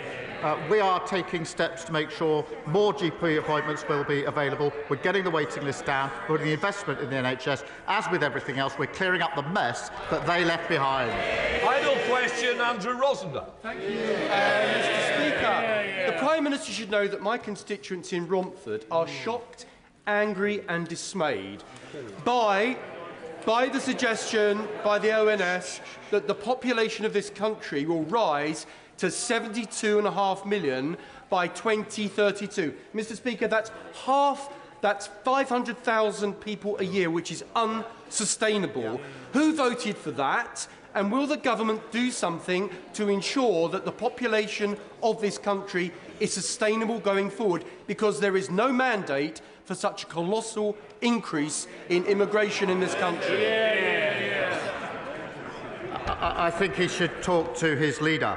We are taking steps to make sure more GP appointments will be available. We're getting the waiting list down. We're putting the investment in the NHS. As with everything else, we're clearing up the mess that they left behind. Final question, Andrew Rosender. Thank you, Mr. Speaker. The Prime Minister should know that my constituents in Romford are shocked, angry and dismayed by the suggestion by the ONS that the population of this country will rise to 72.5 million by 2032. Mr. Speaker, that's 500,000 people a year, which is unsustainable. Who voted for that? And will the government do something to ensure that the population of this country is sustainable going forward? Because there is no mandate for such a colossal increase in immigration in this country. I think he should talk to his leader.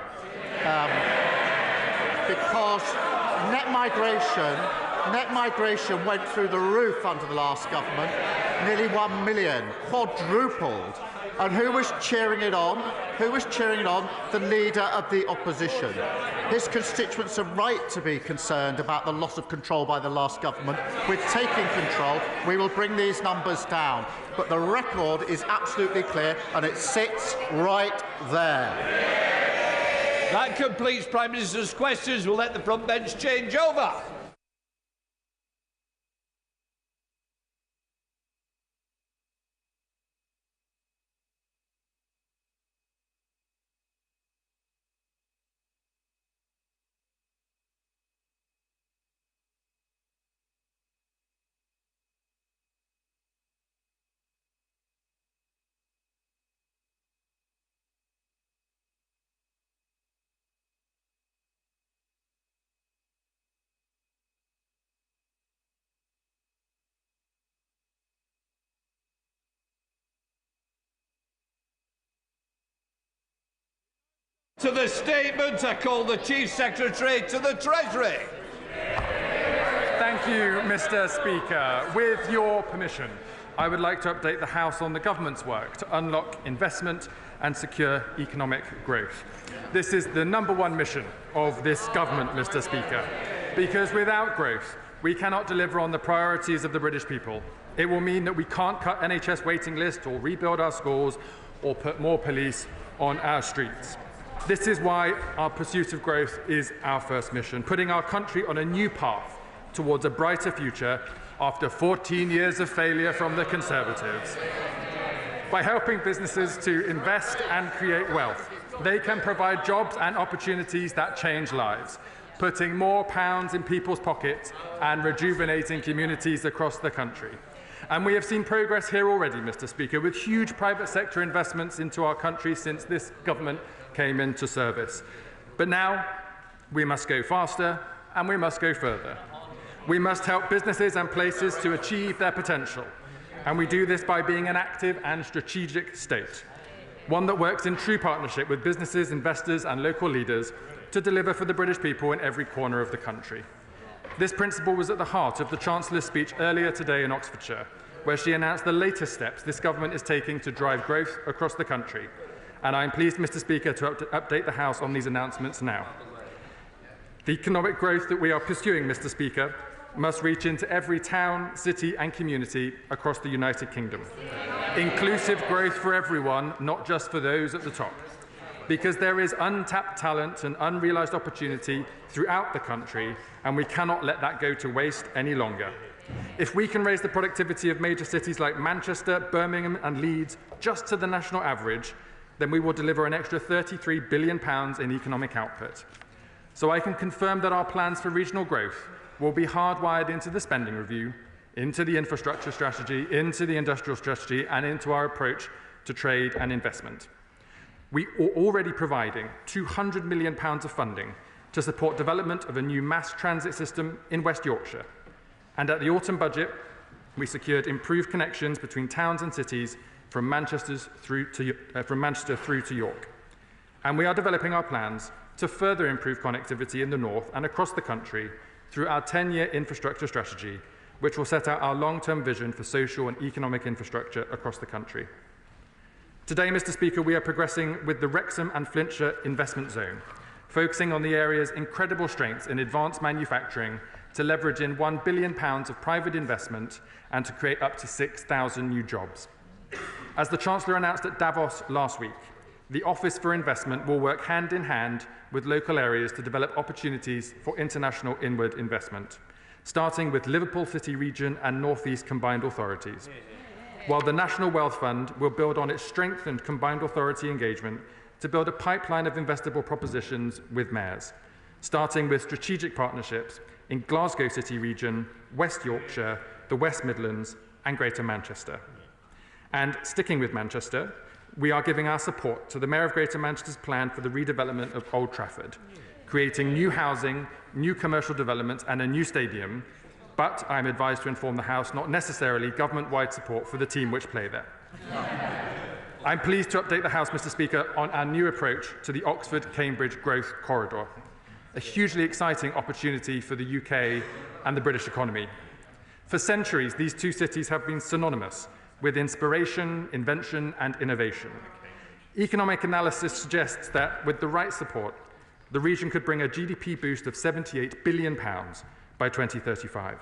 Because net migration went through the roof under the last government, nearly 1 million, quadrupled. And who was cheering it on? Who was cheering it on? The leader of the opposition. His constituents are right to be concerned about the loss of control by the last government. We're taking control. We will bring these numbers down. But the record is absolutely clear, and it sits right there. That completes Prime Minister's questions. We'll let the front bench change over. To the statement, I call the Chief Secretary to the Treasury. Thank you, Mr. Speaker. With your permission, I would like to update the House on the government's work to unlock investment and secure economic growth. This is the #1 mission of this government, Mr. Speaker, because without growth, we cannot deliver on the priorities of the British people. It will mean that we can't cut NHS waiting lists or rebuild our schools or put more police on our streets. This is why our pursuit of growth is our first mission, putting our country on a new path towards a brighter future after 14 years of failure from the Conservatives. By helping businesses to invest and create wealth, they can provide jobs and opportunities that change lives, putting more pounds in people's pockets and rejuvenating communities across the country. And we have seen progress here already, Mr. Speaker, with huge private sector investments into our country since this government came into service. But now we must go faster and we must go further. We must help businesses and places to achieve their potential. And we do this by being an active and strategic state, one that works in true partnership with businesses, investors and local leaders to deliver for the British people in every corner of the country. This principle was at the heart of the Chancellor's speech earlier today in Oxfordshire, where she announced the latest steps this government is taking to drive growth across the country. And I am pleased, Mr. Speaker, to update the House on these announcements now. The economic growth that we are pursuing, Mr. Speaker, must reach into every town, city and community across the United Kingdom. Inclusive growth for everyone, not just for those at the top. Because there is untapped talent and unrealised opportunity throughout the country, and we cannot let that go to waste any longer. If we can raise the productivity of major cities like Manchester, Birmingham and Leeds just to the national average, then we will deliver an extra £33 billion in economic output. So I can confirm that our plans for regional growth will be hardwired into the spending review, into the infrastructure strategy, into the industrial strategy and into our approach to trade and investment. We are already providing £200 million of funding to support development of a new mass transit system in West Yorkshire. And at the autumn budget, we secured improved connections between towns and cities from Manchester through to York. And we are developing our plans to further improve connectivity in the north and across the country through our 10-year infrastructure strategy, which will set out our long-term vision for social and economic infrastructure across the country. Today, Mr. Speaker, we are progressing with the Wrexham and Flintshire Investment Zone, focusing on the area's incredible strengths in advanced manufacturing to leverage in £1 billion of private investment and to create up to 6,000 new jobs. As the Chancellor announced at Davos last week, the Office for Investment will work hand in hand with local areas to develop opportunities for international inward investment, starting with Liverpool City Region and North East Combined Authorities, while the National Wealth Fund will build on its strengthened combined authority engagement to build a pipeline of investable propositions with mayors, starting with strategic partnerships in Glasgow City Region, West Yorkshire, the West Midlands and Greater Manchester. And sticking with Manchester, we are giving our support to the Mayor of Greater Manchester's plan for the redevelopment of Old Trafford, creating new housing, new commercial developments and a new stadium, but I am advised to inform the House not necessarily government-wide support for the team which play there. I am pleased to update the House, Mr. Speaker, on our new approach to the Oxford-Cambridge Growth Corridor, a hugely exciting opportunity for the UK and the British economy. For centuries, these two cities have been synonymous with inspiration, invention and innovation. Economic analysis suggests that, with the right support, the region could bring a GDP boost of £78 billion by 2035.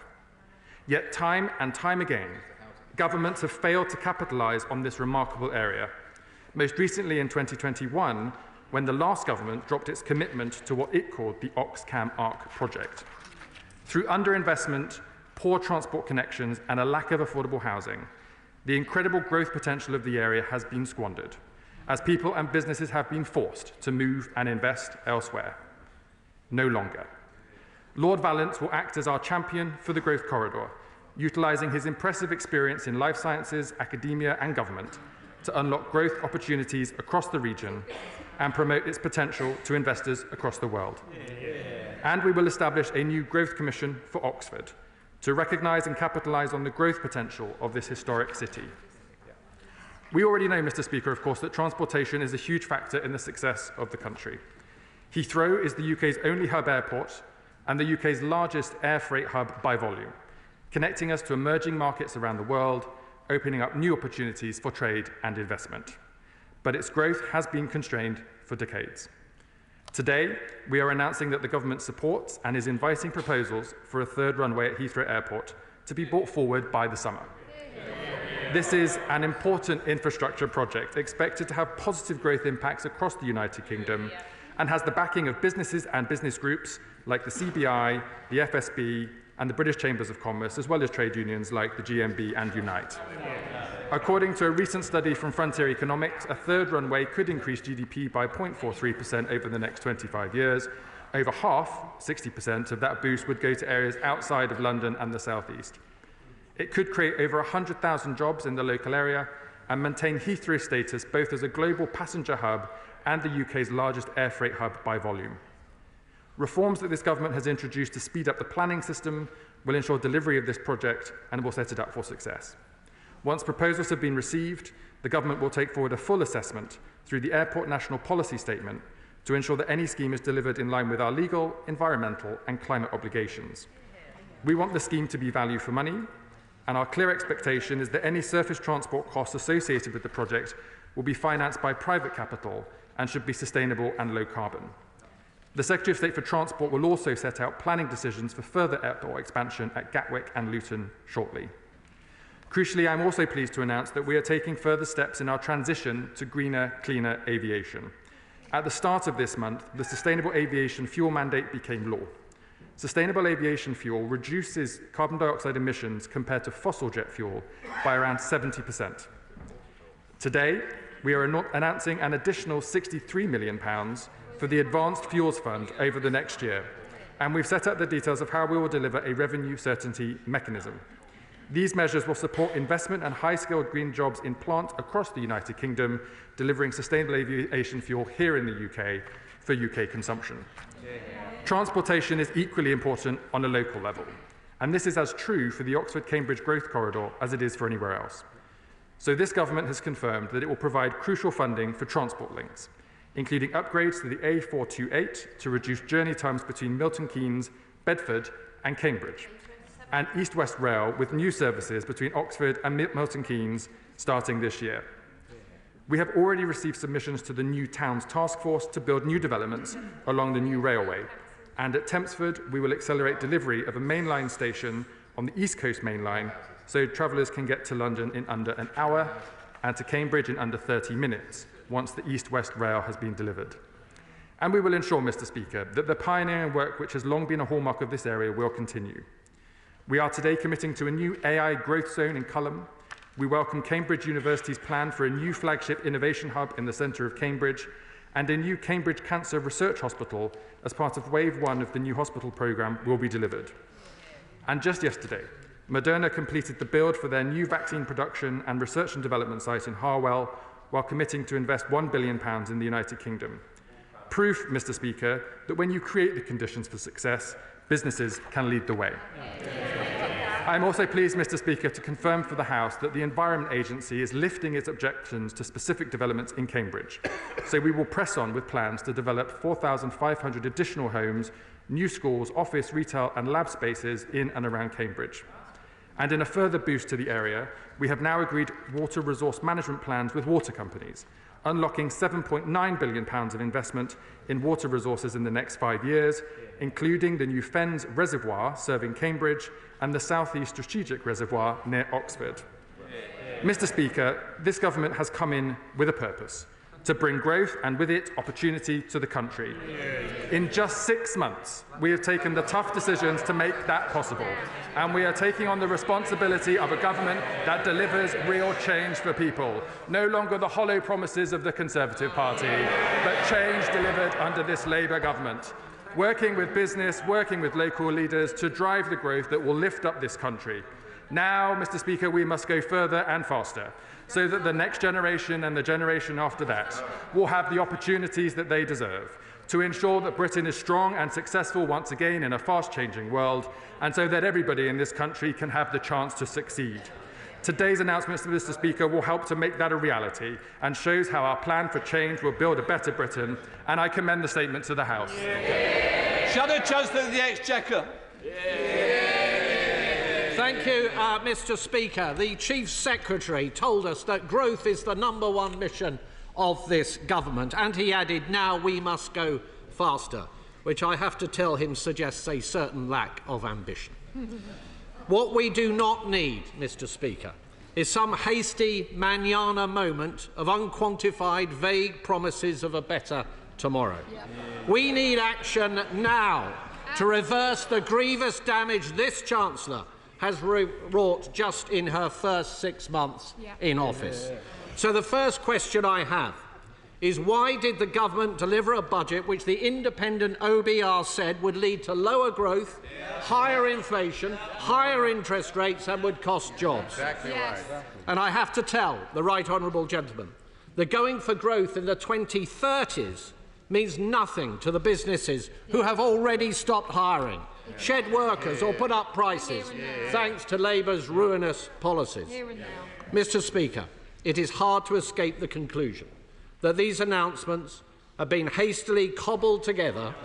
Yet time and time again, governments have failed to capitalise on this remarkable area, most recently in 2021, when the last government dropped its commitment to what it called the Oxcam-ARC project. Through underinvestment, poor transport connections and a lack of affordable housing, the incredible growth potential of the area has been squandered, as people and businesses have been forced to move and invest elsewhere. No longer. Lord Vallance will act as our champion for the growth corridor, utilising his impressive experience in life sciences, academia and government to unlock growth opportunities across the region and promote its potential to investors across the world. And we will establish a new growth commission for Oxford to recognise and capitalise on the growth potential of this historic city. We already know, Mr. Speaker, of course, that transportation is a huge factor in the success of the country. Heathrow is the UK's only hub airport and the UK's largest air freight hub by volume, connecting us to emerging markets around the world, opening up new opportunities for trade and investment. But its growth has been constrained for decades. Today, we are announcing that the government supports and is inviting proposals for a third runway at Heathrow Airport to be brought forward by the summer. This is an important infrastructure project expected to have positive growth impacts across the United Kingdom and has the backing of businesses and business groups like the CBI, the FSB, and the British Chambers of Commerce, as well as trade unions like the GMB and Unite. According to a recent study from Frontier Economics, a third runway could increase GDP by 0.43% over the next 25 years. Over half, 60% of that boost would go to areas outside of London and the South East. It could create over 100,000 jobs in the local area and maintain Heathrow status both as a global passenger hub and the UK's largest air freight hub by volume. Reforms that this government has introduced to speed up the planning system will ensure delivery of this project and will set it up for success. Once proposals have been received, the government will take forward a full assessment through the Airport National Policy Statement to ensure that any scheme is delivered in line with our legal, environmental and climate obligations. We want the scheme to be value for money, and our clear expectation is that any surface transport costs associated with the project will be financed by private capital and should be sustainable and low carbon. The Secretary of State for Transport will also set out planning decisions for further airport expansion at Gatwick and Luton shortly. Crucially, I'm also pleased to announce that we are taking further steps in our transition to greener, cleaner aviation. At the start of this month, the Sustainable Aviation Fuel Mandate became law. Sustainable aviation fuel reduces carbon dioxide emissions compared to fossil jet fuel by around 70%. Today, we are announcing an additional £63 million for the Advanced Fuels Fund over the next year, and we've set out the details of how we will deliver a revenue certainty mechanism. These measures will support investment and high-skilled green jobs in plants across the United Kingdom, delivering sustainable aviation fuel here in the UK for UK consumption. Transportation is equally important on a local level, and this is as true for the Oxford-Cambridge Growth Corridor as it is for anywhere else. So this government has confirmed that it will provide crucial funding for transport links, including upgrades to the A428 to reduce journey times between Milton Keynes, Bedford and Cambridge, and East West Rail with new services between Oxford and Milton Keynes starting this year. We have already received submissions to the new Towns Task Force to build new developments along the new railway, and at Tempsford we will accelerate delivery of a mainline station on the East Coast Main Line so travellers can get to London in under an hour and to Cambridge in under 30 minutes once the East West Rail has been delivered. And we will ensure, Mr. Speaker, that the pioneering work which has long been a hallmark of this area will continue. We are today committing to a new AI growth zone in Culham. We welcome Cambridge University's plan for a new flagship innovation hub in the centre of Cambridge and a new Cambridge Cancer Research Hospital as part of Wave 1 of the new hospital programme will be delivered. And just yesterday, Moderna completed the build for their new vaccine production and research and development site in Harwell while committing to invest £1 billion in the United Kingdom. Proof, Mr. Speaker, that when you create the conditions for success, businesses can lead the way. I am also pleased, Mr. Speaker, to confirm for the House that the Environment Agency is lifting its objections to specific developments in Cambridge. So we will press on with plans to develop 4,500 additional homes, new schools, office, retail and lab spaces in and around Cambridge. And in a further boost to the area, we have now agreed water resource management plans with water companies, unlocking £7.9 billion of investment in water resources in the next 5 years, including the new Fens Reservoir serving Cambridge and the South East Strategic Reservoir near Oxford. Mr. Speaker, this government has come in with a purpose, to bring growth and with it opportunity to the country. In just 6 months, we have taken the tough decisions to make that possible, and we are taking on the responsibility of a government that delivers real change for people. No longer the hollow promises of the Conservative Party, but change delivered under this Labour government. Working with business, working with local leaders to drive the growth that will lift up this country. Now, Mr. Speaker, we must go further and faster, so that the next generation and the generation after that will have the opportunities that they deserve, to ensure that Britain is strong and successful once again in a fast-changing world, and so that everybody in this country can have the chance to succeed. Today's announcement, Mr. Speaker, will help to make that a reality and shows how our plan for change will build a better Britain, and I commend the statement to the House. Shadow Chancellor of the Exchequer. Thank you, Mr. Speaker. The Chief Secretary told us that growth is the #1 mission of this government, and he added, now we must go faster, which I have to tell him suggests a certain lack of ambition. What we do not need, Mr. Speaker, is some hasty manana moment of unquantified, vague promises of a better tomorrow. We need action now to reverse the grievous damage this Chancellor has wrought just in her first 6 months in office. So the first question I have is, why did the government deliver a budget which the independent OBR said would lead to lower growth, higher inflation, higher interest rates and would cost jobs? And I have to tell the right honourable gentleman that going for growth in the 2030s means nothing to the businesses who have already stopped hiring, shed workers or put up prices thanks to Labour's ruinous policies. Mr. Speaker, it is hard to escape the conclusion that these announcements have been hastily cobbled together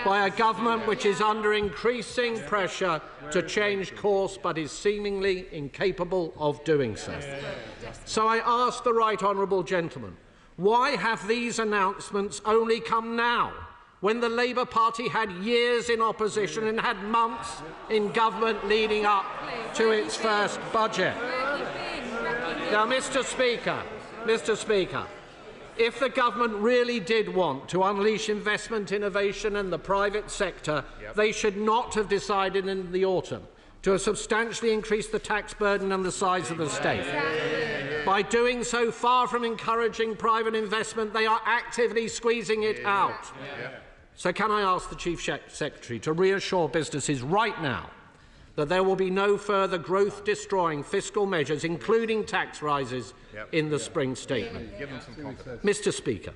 by a government which is under increasing pressure to change course but is seemingly incapable of doing so. So I ask the right honourable gentleman, why have these announcements only come now, when the Labour Party had years in opposition and had months in government leading up to its first budget? Now, Mr. Speaker, if the government really did want to unleash investment, innovation and the private sector, they should not have decided in the autumn to have substantially increased the tax burden and the size of the state. By doing so, far from encouraging private investment, they are actively squeezing it out. So can I ask the Chief Secretary to reassure businesses right now that there will be no further growth-destroying fiscal measures, including tax rises, in the spring statement? Mr. Speaker,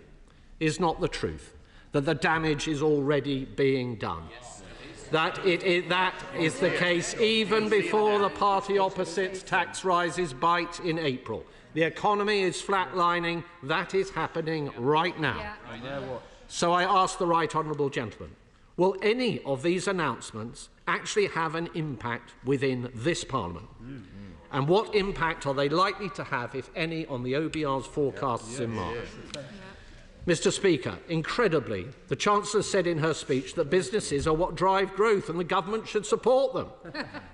is not the truth that the damage is already being done? That is the case even before the party opposite's tax rises bite in April. The economy is flatlining. That is happening right now. So I ask the right honourable gentleman, will any of these announcements actually have an impact within this Parliament? And what impact are they likely to have, if any, on the OBR's forecasts in March? Mr. Speaker, incredibly, the Chancellor said in her speech that businesses are what drive growth and the government should support them.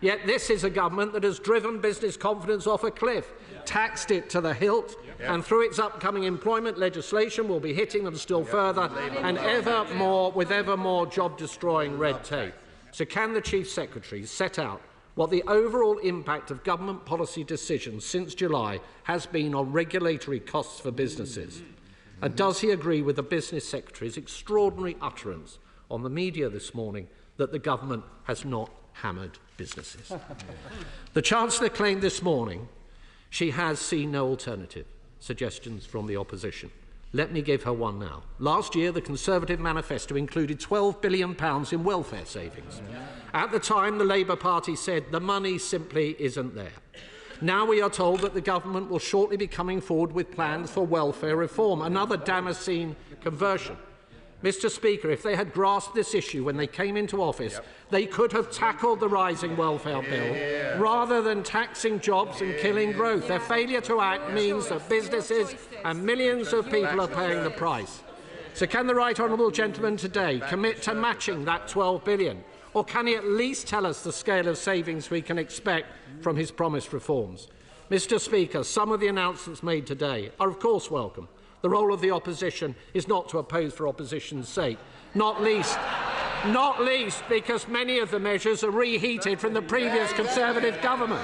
Yet this is a government that has driven business confidence off a cliff, taxed it to the hilt, and through its upcoming employment legislation will be hitting them still further and with ever more job-destroying red tape. So can the Chief Secretary set out what the overall impact of government policy decisions since July has been on regulatory costs for businesses? And does he agree with the Business Secretary's extraordinary utterance on the media this morning that the government has not hammered businesses? The Chancellor claimed this morning she has seen no alternative suggestions from the opposition. Let me give her one now. Last year, the Conservative manifesto included £12 billion in welfare savings. At the time, the Labour Party said the money simply isn't there. Now we are told that the government will shortly be coming forward with plans for welfare reform, another Damascene conversion. Mr. Speaker, if they had grasped this issue when they came into office, they could have tackled the rising welfare bill rather than taxing jobs and killing growth. Their failure to act means that businesses and millions of people are paying the price. So can the right honourable gentleman today commit to matching that £12 billion? Or can he at least tell us the scale of savings we can expect from his promised reforms? Mr. Speaker, some of the announcements made today are of course welcome. The role of the opposition is not to oppose for opposition's sake, not least because many of the measures are reheated from the previous Conservative government.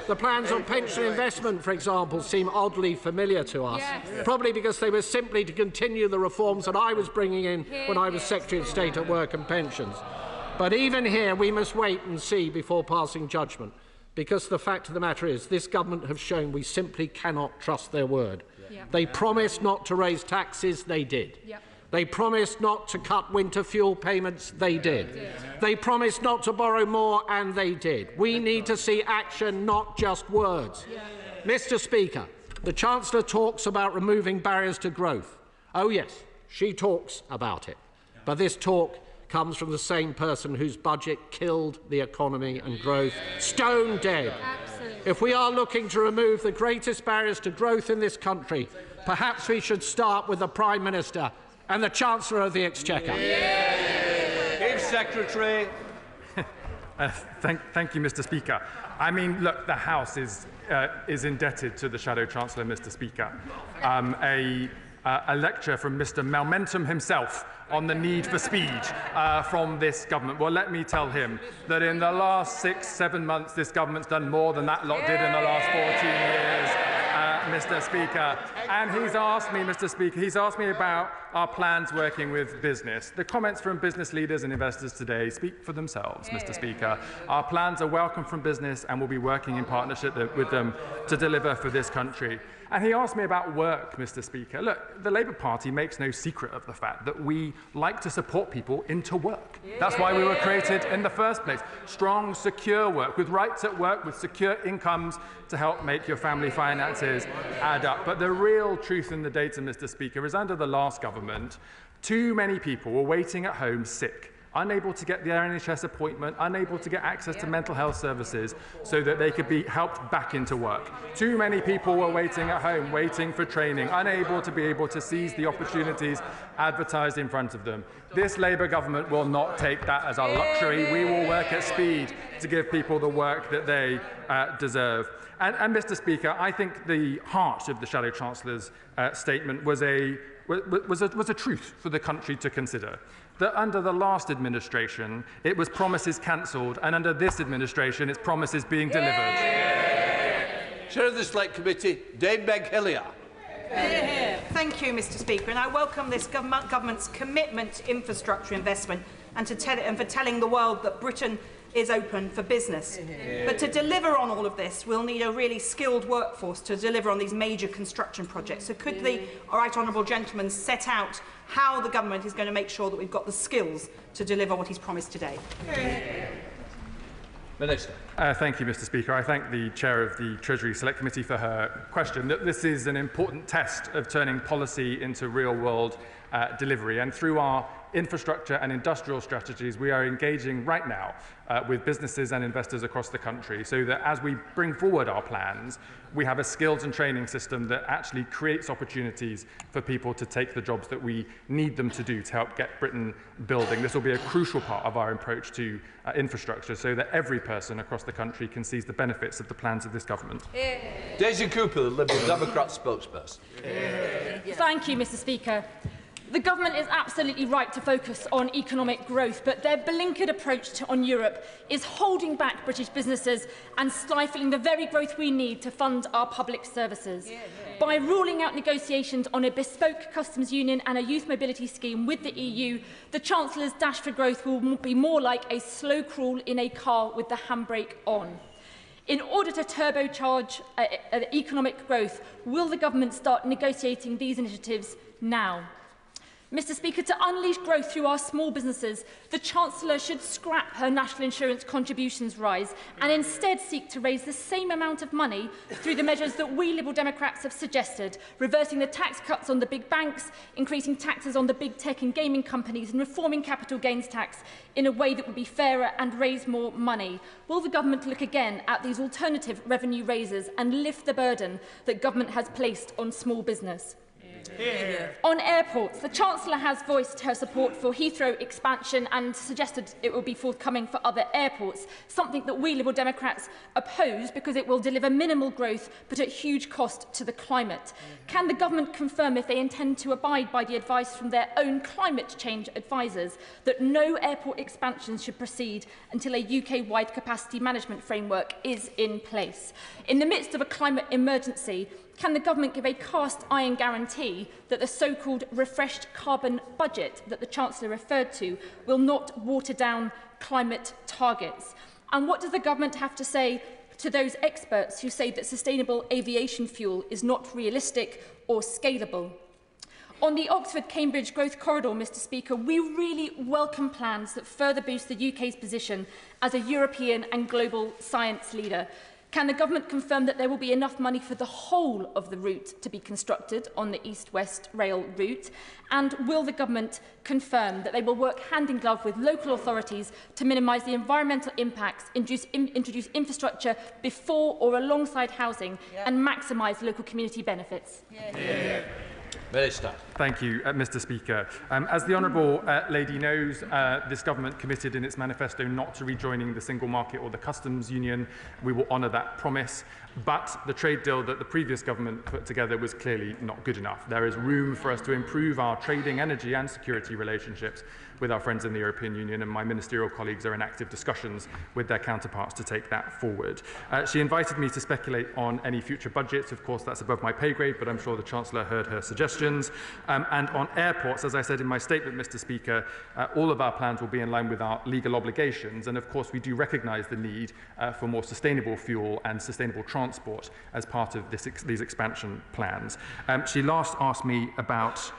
The plans on pension investment, for example, seem oddly familiar to us, probably because they were simply to continue the reforms that I was bringing in when I was Secretary of State at Work and Pensions. But even here, we must wait and see before passing judgment, because the fact of the matter is this government have shown we simply cannot trust their word. They promised not to raise taxes, they did. They promised not to cut winter fuel payments, they did. They promised not to borrow more, and they did. We need to see action, not just words. Mr. Speaker, the Chancellor talks about removing barriers to growth. Oh yes, she talks about it. But this talk comes from the same person whose budget killed the economy and growth, stone dead. If we are looking to remove the greatest barriers to growth in this country, perhaps we should start with the Prime Minister and the Chancellor of the Exchequer. Chief Secretary. Thank you, Mr. Speaker. I mean, look, the House is indebted to the Shadow Chancellor, Mr. Speaker. A lecture from Mr. Momentum himself on the need for speed from this government. Well, let me tell him that in the last 6-7 months, this government's done more than that lot did in the last 14 years. Mr. Speaker, and he's asked me, Mr. Speaker, he's asked me about our plans working with business. The comments from business leaders and investors today speak for themselves, Mr. Speaker. Our plans are welcome from business and we'll be working in partnership with them to deliver for this country. And he asked me about work, Mr. Speaker. Look, the Labour Party makes no secret of the fact that we like to support people into work. That's why we were created in the first place. Strong, secure work, with rights at work, with secure incomes to help make your family finances add up. But the real truth in the data, Mr. Speaker, is under the last government, too many people were waiting at home sick, unable to get their NHS appointment, unable to get access to mental health services so that they could be helped back into work. Too many people were waiting at home, waiting for training, unable to be able to seize the opportunities advertised in front of them. This Labour government will not take that as a luxury. We will work at speed to give people the work that they deserve. And Mr. Speaker, I think the heart of the Shadow Chancellor's statement was a truth for the country to consider. That under the last administration, it was promises cancelled, and under this administration, it's promises being delivered. Chair of the Select Committee, Dame Meg Hillier. Thank you, Mr. Speaker, and I welcome this government's commitment to infrastructure investment and for telling the world that Britain is open for business. But to deliver on all of this, we'll need a really skilled workforce to deliver on these major construction projects. So could the right honourable gentleman set out how the government is going to make sure that we've got the skills to deliver what he's promised today? Minister. Thank you, Mr. Speaker. I thank the Chair of the Treasury Select Committee for her question. This is an important test of turning policy into real-world delivery, and through our infrastructure and industrial strategies, we are engaging right now with businesses and investors across the country so that as we bring forward our plans, we have a skills and training system that actually creates opportunities for people to take the jobs that we need them to do to help get Britain building. This will be a crucial part of our approach to infrastructure so that every person across the country can seize the benefits of the plans of this government. Daisy Cooper, the Liberal Democrat spokesperson. Thank you, Mr. Speaker. The government is absolutely right to focus on economic growth, but their blinkered approach on Europe is holding back British businesses and stifling the very growth we need to fund our public services. By ruling out negotiations on a bespoke customs union and a youth mobility scheme with the EU, the Chancellor's dash for growth will be more like a slow crawl in a car with the handbrake on. In order to turbocharge economic growth, will the government start negotiating these initiatives now? Mr. Speaker, to unleash growth through our small businesses, the Chancellor should scrap her national insurance contributions rise and instead seek to raise the same amount of money through the measures that we Liberal Democrats have suggested, reversing the tax cuts on the big banks, increasing taxes on the big tech and gaming companies and reforming capital gains tax in a way that would be fairer and raise more money. Will the government look again at these alternative revenue raises and lift the burden that government has placed on small business? On airports, the Chancellor has voiced her support for Heathrow expansion and suggested it will be forthcoming for other airports, something that we Liberal Democrats oppose because it will deliver minimal growth but at huge cost to the climate. Can the government confirm if they intend to abide by the advice from their own climate change advisers that no airport expansions should proceed until a UK-wide capacity management framework is in place? In the midst of a climate emergency, can the government give a cast-iron guarantee that the so-called refreshed carbon budget that the Chancellor referred to will not water down climate targets? And what does the government have to say to those experts who say that sustainable aviation fuel is not realistic or scalable? On the Oxford-Cambridge Growth Corridor, Mr Speaker, we really welcome plans that further boost the UK's position as a European and global science leader. Can the Government confirm that there will be enough money for the whole of the route to be constructed on the East-West Rail route? And will the Government confirm that they will work hand in glove with local authorities to minimise the environmental impacts, introduce infrastructure before or alongside housing, and maximise local community benefits? Minister. Thank you, Mr Speaker. As the Honourable Lady knows, this Government committed in its manifesto not to rejoining the single market or the customs union. We will honour that promise. But the trade deal that the previous government put together was clearly not good enough. There is room for us to improve our trading, energy and security relationships with our friends in the European Union, and my ministerial colleagues are in active discussions with their counterparts to take that forward. She invited me to speculate on any future budgets. Of course, that's above my pay grade, but I'm sure the Chancellor heard her suggestions. And on airports, as I said in my statement, Mr Speaker, all of our plans will be in line with our legal obligations, and of course we do recognise the need for more sustainable fuel and sustainable transport as part of these expansion plans. She last asked me about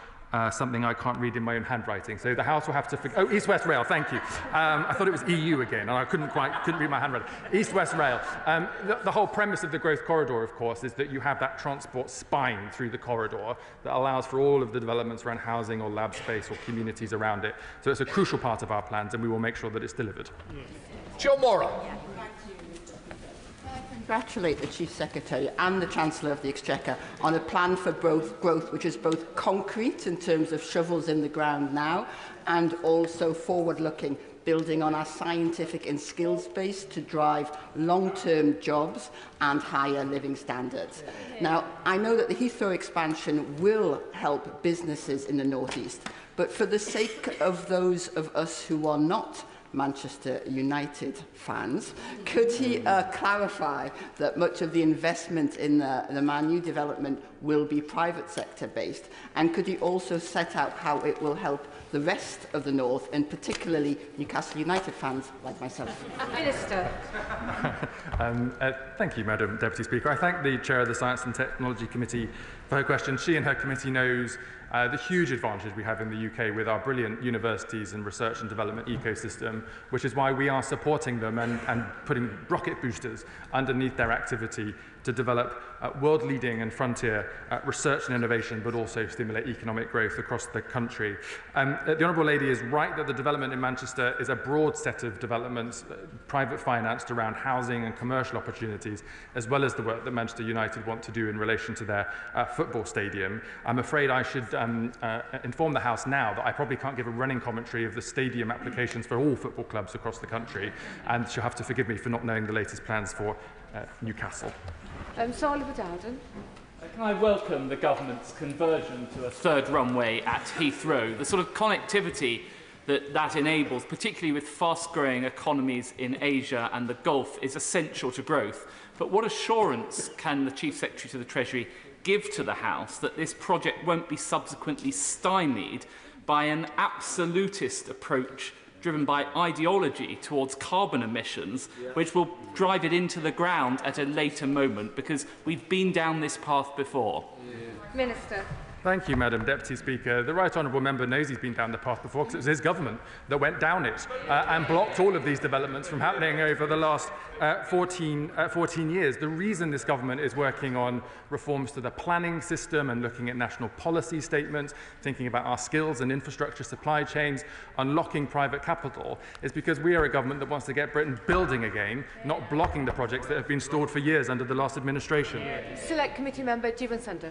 something I can't read in my own handwriting. So the House will have to... Oh, East-West Rail, thank you. I thought it was EU again, and I couldn't read my handwriting. East-West Rail. The whole premise of the growth corridor, of course, is that you have that transport spine through the corridor that allows for all of the developments around housing or lab space or communities around it. So it's a crucial part of our plans, and we will make sure that it's delivered. John Morrow. Congratulate the Chief Secretary and the Chancellor of the Exchequer on a plan for growth which is both concrete in terms of shovels in the ground now and also forward-looking, building on our scientific and skills base to drive long-term jobs and higher living standards. Now, I know that the Heathrow expansion will help businesses in the North East, but for the sake of those of us who are not Manchester United fans, could he clarify that much of the investment in the Man U development will be private sector based, and could he also set out how it will help the rest of the North, and particularly Newcastle United fans like myself? Minister. Thank you, Madam Deputy Speaker. I thank the Chair of the Science and Technology Committee for her question. She and her committee knows the huge advantage we have in the UK with our brilliant universities and research and development ecosystem, which is why we are supporting them and putting rocket boosters underneath their activity to develop world-leading and frontier research and innovation, but also stimulate economic growth across the country. The Honourable Lady is right that the development in Manchester is a broad set of developments, private financed around housing and commercial opportunities, as well as the work that Manchester United want to do in relation to their football stadium. I'm afraid I should inform the House now that I probably can't give a running commentary of the stadium applications for all football clubs across the country, and she'll have to forgive me for not knowing the latest plans for Newcastle. Sir Oliver Dowden. Can I welcome the government's conversion to a third runway at Heathrow? The sort of connectivity that enables, particularly with fast-growing economies in Asia and the Gulf, is essential to growth. But what assurance can the Chief Secretary to the Treasury give to the House that this project won't be subsequently stymied by an absolutist approach driven by ideology towards carbon emissions, which will drive it into the ground at a later moment, because we've been down this path before? Minister. Thank you, Madam Deputy Speaker. The Right Honourable Member knows he's been down the path before, because it was his government that went down it and blocked all of these developments from happening over the last 14 years. The reason this government is working on reforms to the planning system and looking at national policy statements, thinking about our skills and infrastructure supply chains, unlocking private capital, is because we are a government that wants to get Britain building again, not blocking the projects that have been stalled for years under the last administration. Select Committee Member Jivan Sundar.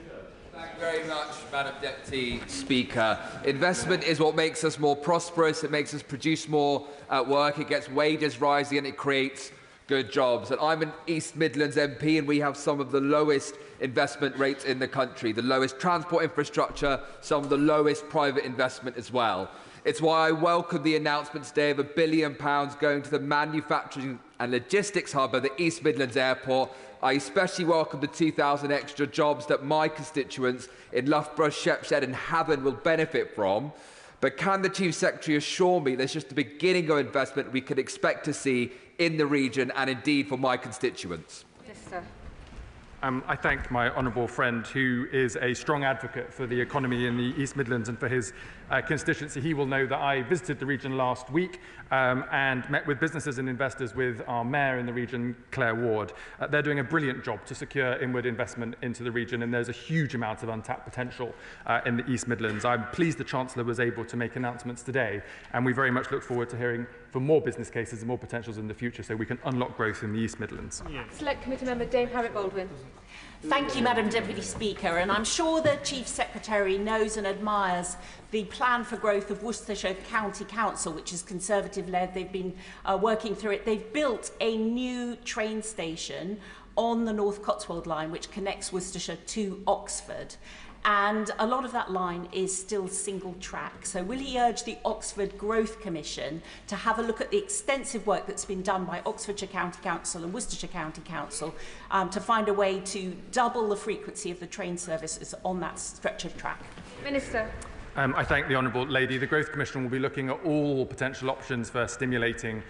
Thank you very much, Madam Deputy Speaker. Investment is what makes us more prosperous, it makes us produce more work, it gets wages rising and it creates good jobs. And I'm an East Midlands MP and we have some of the lowest investment rates in the country, the lowest transport infrastructure, some of the lowest private investment as well. It's why I welcome the announcement today of £1 billion going to the manufacturing and logistics hub of the East Midlands Airport. I especially welcome the 2,000 extra jobs that my constituents in Loughborough, Shepshed and Havant will benefit from. But can the Chief Secretary assure me there's just the beginning of investment we could expect to see in the region and indeed for my constituents? Yes, sir. I thank my honourable friend, who is a strong advocate for the economy in the East Midlands and for his constituency. He will know that I visited the region last week and met with businesses and investors with our mayor in the region, Claire Ward. They're doing a brilliant job to secure inward investment into the region, and there's a huge amount of untapped potential in the East Midlands. I'm pleased the Chancellor was able to make announcements today, and we very much look forward to hearing from more business cases and more potentials in the future so we can unlock growth in the East Midlands. Select Committee Member Dame Harriet Baldwin. Thank you, Madam Deputy Speaker, and I'm sure the Chief Secretary knows and admires the plan for growth of Worcestershire County Council, which is Conservative-led. They've been working through it. They've built a new train station on the North Cotswold line, which connects Worcestershire to Oxford. And a lot of that line is still single track. So will he urge the Oxford Growth Commission to have a look at the extensive work that's been done by Oxfordshire County Council and Worcestershire County Council to find a way to double the frequency of the train services on that stretch of track? Minister. I thank the Honourable Lady. The Growth Commission will be looking at all potential options for stimulating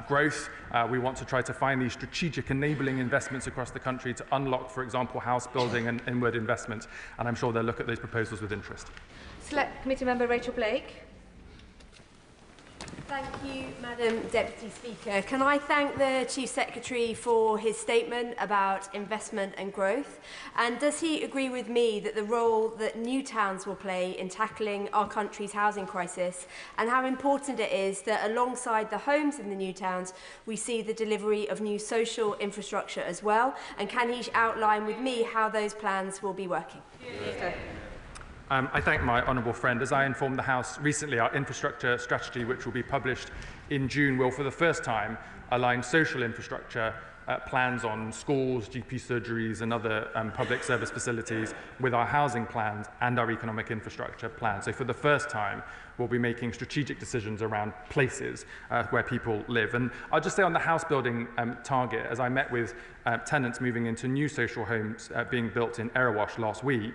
growth. We want to try to find these strategic enabling investments across the country to unlock, for example, house building and inward investment, and I'm sure they'll look at those proposals with interest. Select Committee Member Rachel Blake. Thank you, Madam Deputy Speaker. Can I thank the Chief Secretary for his statement about investment and growth? And does he agree with me that the role that new towns will play in tackling our country's housing crisis, and how important it is that alongside the homes in the new towns, we see the delivery of new social infrastructure as well? And can he outline with me how those plans will be working? Minister. I thank my honourable friend. As I informed the House recently, our infrastructure strategy, which will be published in June, will for the first time align social infrastructure plans on schools, GP surgeries and other public service facilities with our housing plans and our economic infrastructure plans. So for the first time, we'll be making strategic decisions around places where people live. And I'll just say on the house building target, as I met with tenants moving into new social homes being built in Erewash last week,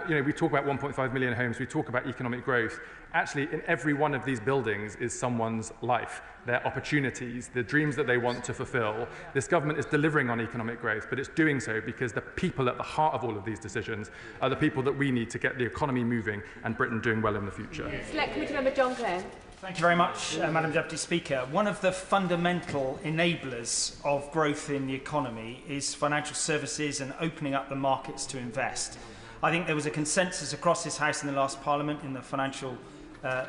we talk about 1.5 million homes, we talk about economic growth. Actually, in every one of these buildings is someone's life, their opportunities, the dreams that they want to fulfill. This government is delivering on economic growth, but it's doing so because the people at the heart of all of these decisions are the people that we need to get the economy moving and Britain doing well in the future. Select Committee Member John Clare. Thank you very much, Madam Deputy Speaker. One of the fundamental enablers of growth in the economy is financial services and opening up the markets to invest. I think there was a consensus across this House in the last Parliament in the Financial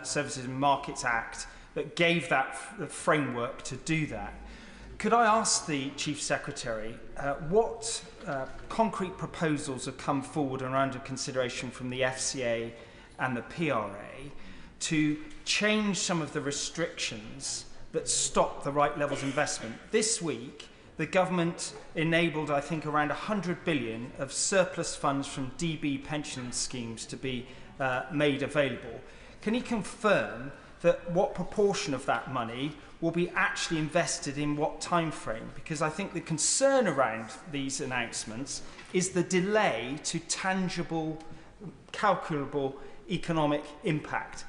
Services and Markets Act that gave that framework to do that. Could I ask the Chief Secretary what concrete proposals have come forward and are under consideration from the FCA and the PRA to change some of the restrictions that stop the right levels of investment? This week, the government enabled, I think, around 100 billion of surplus funds from DB pension schemes to be made available. Can he confirm that what proportion of that money will be actually invested in what time frame? Because I think the concern around these announcements is the delay to tangible, calculable economic impact.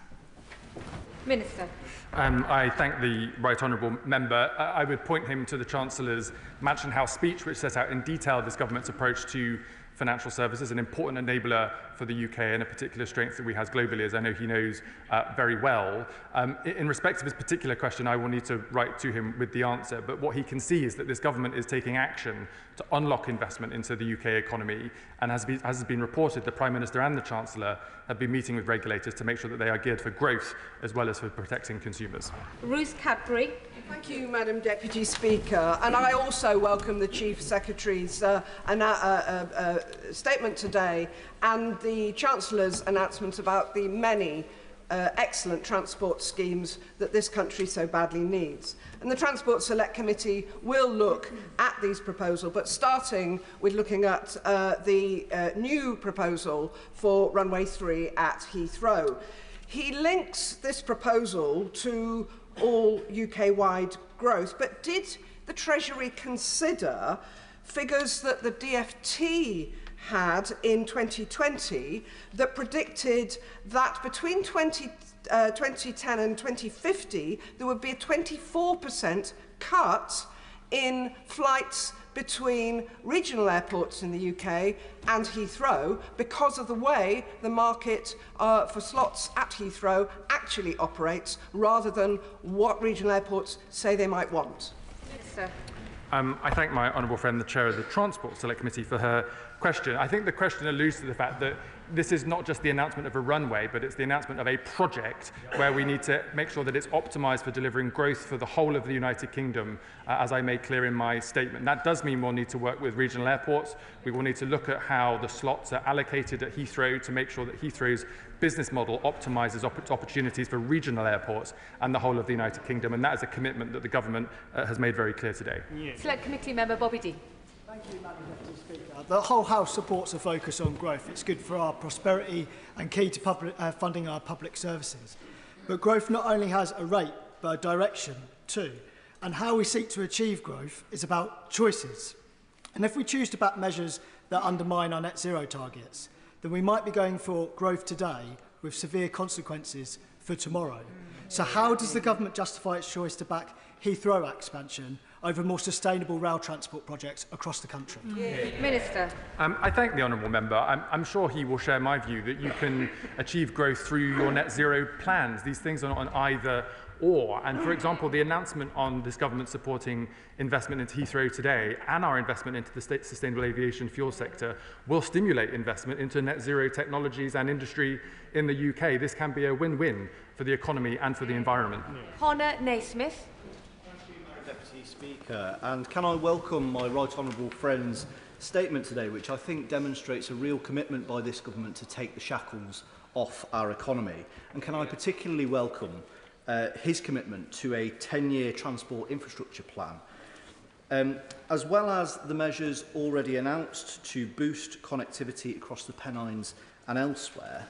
Minister. I thank the right honourable member. I would point him to the Chancellor's Mansion House speech, which set out in detail this government's approach to financial services, an important enabler for the UK and a particular strength that we have globally, as I know he knows very well. In respect of his particular question, I will need to write to him with the answer, but what he can see is that this government is taking action to unlock investment into the UK economy, and as has been reported, the Prime Minister and the Chancellor have been meeting with regulators to make sure that they are geared for growth as well as for protecting consumers. Ruth Cadbury. Thank you, Madam Deputy Speaker. And I also welcome the Chief Secretary's statement today and the Chancellor's announcement about the many excellent transport schemes that this country so badly needs. And the Transport Select Committee will look at these proposals, but starting with looking at the new proposal for Runway 3 at Heathrow. He links this proposal to all UK-wide growth, but did the Treasury consider figures that the DfT had in 2020 that predicted that between 2010 and 2050 there would be a 24% cut in flights between regional airports in the UK and Heathrow because of the way the market for slots at Heathrow actually operates, rather than what regional airports say they might want? Minister. I thank my honourable friend, the Chair of the Transport Select Committee, for her question. I think the question alludes to the fact that this is not just the announcement of a runway, but it's the announcement of a project where we need to make sure that it's optimised for delivering growth for the whole of the United Kingdom, as I made clear in my statement. That does mean we'll need to work with regional airports. We will need to look at how the slots are allocated at Heathrow to make sure that Heathrow's business model optimises opportunities for regional airports and the whole of the United Kingdom. And that is a commitment that the government has made very clear today. Select Committee Member Bobby Dee. Thank you, Madam Deputy Speaker. The whole House supports a focus on growth. It's good for our prosperity and key to funding our public services. But growth not only has a rate, but a direction too. And how we seek to achieve growth is about choices. And if we choose to back measures that undermine our net zero targets, then we might be going for growth today with severe consequences for tomorrow. So how does the government justify its choice to back Heathrow expansion over more sustainable rail transport projects across the country? Minister. I thank the honourable member. I'm sure he will share my view that you can achieve growth through your net zero plans. These things are not an either or. And for example, the announcement on this government supporting investment into Heathrow today and our investment into the sustainable aviation fuel sector will stimulate investment into net zero technologies and industry in the UK. This can be a win-win for the economy and for the environment. Honor Naismith. Deputy Speaker, and can I welcome my right honourable friend's statement today, which I think demonstrates a real commitment by this government to take the shackles off our economy. And can I particularly welcome his commitment to a 10-year transport infrastructure plan, as well as the measures already announced to boost connectivity across the Pennines and elsewhere.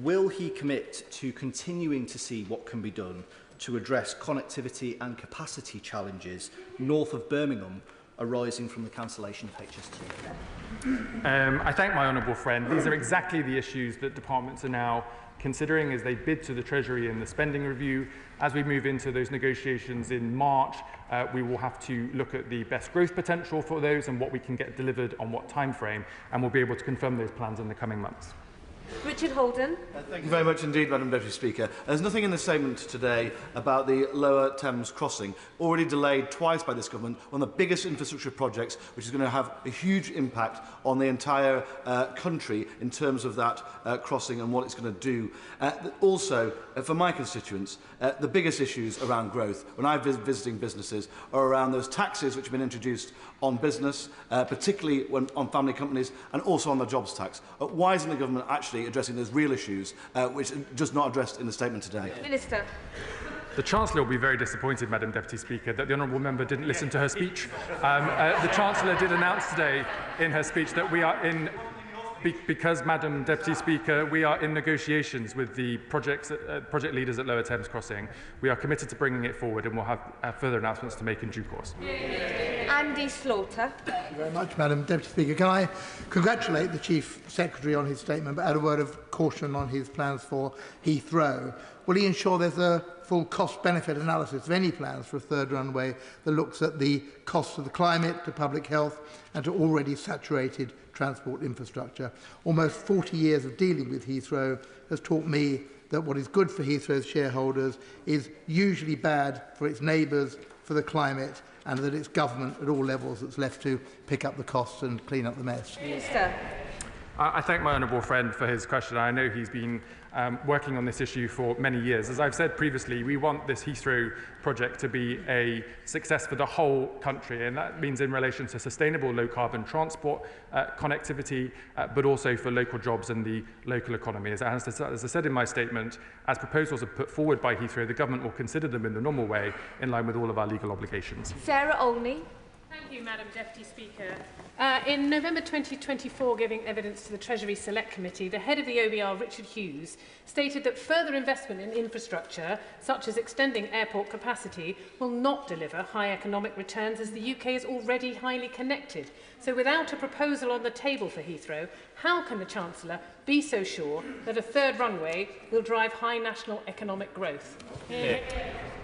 Will he commit to continuing to see what can be done to address connectivity and capacity challenges north of Birmingham arising from the cancellation of HS2? I thank my honourable friend. These are exactly the issues that departments are now considering as they bid to the Treasury in the spending review. As we move into those negotiations in March, we will have to look at the best growth potential for those and what we can get delivered on what time frame, and we'll be able to confirm those plans in the coming months. Richard Holden. Thank you very much indeed, Madam Deputy Speaker. There's nothing in the statement today about the Lower Thames crossing, already delayed twice by this government, one of the biggest infrastructure projects, which is going to have a huge impact on the entire country in terms of that crossing and what it's going to do. Also, for my constituents, the biggest issues around growth, when I'm visiting businesses, are around those taxes which have been introduced on business, particularly on family companies, and also on the jobs tax. Why isn't the government actually addressing those real issues, which are just not addressed in the statement today? Minister. The Chancellor will be very disappointed, Madam Deputy Speaker, that the honourable member didn't listen to her speech. The Chancellor did announce today in her speech that we are in, because, Madam Deputy Speaker, we are in negotiations with the project leaders at Lower Thames Crossing. We are committed to bringing it forward, and we'll have further announcements to make in due course. Andy Slaughter. Thank you very much, Madam Deputy Speaker. Can I congratulate the Chief Secretary on his statement, but add a word of caution on his plans for Heathrow? Will he ensure there's a full cost-benefit analysis of any plans for a third runway that looks at the costs of the climate, to public health and to already saturated transport infrastructure? Almost 40 years of dealing with Heathrow has taught me that what is good for Heathrow's shareholders is usually bad for its neighbours, for the climate, and that it's government at all levels that's left to pick up the costs and clean up the mess. Minister. I thank my honourable friend for his question. I know he's been working on this issue for many years. As I've said previously, we want this Heathrow project to be a success for the whole country, and that means in relation to sustainable low-carbon transport connectivity, but also for local jobs and the local economy. As I said in my statement, as proposals are put forward by Heathrow, the government will consider them in the normal way, in line with all of our legal obligations. Sarah Olney. Thank you, Madam Deputy Speaker. In November 2024, giving evidence to the Treasury Select Committee, the head of the OBR, Richard Hughes, stated that further investment in infrastructure, such as extending airport capacity, will not deliver high economic returns as the UK is already highly connected. So without a proposal on the table for Heathrow, how can the Chancellor be so sure that a third runway will drive high national economic growth?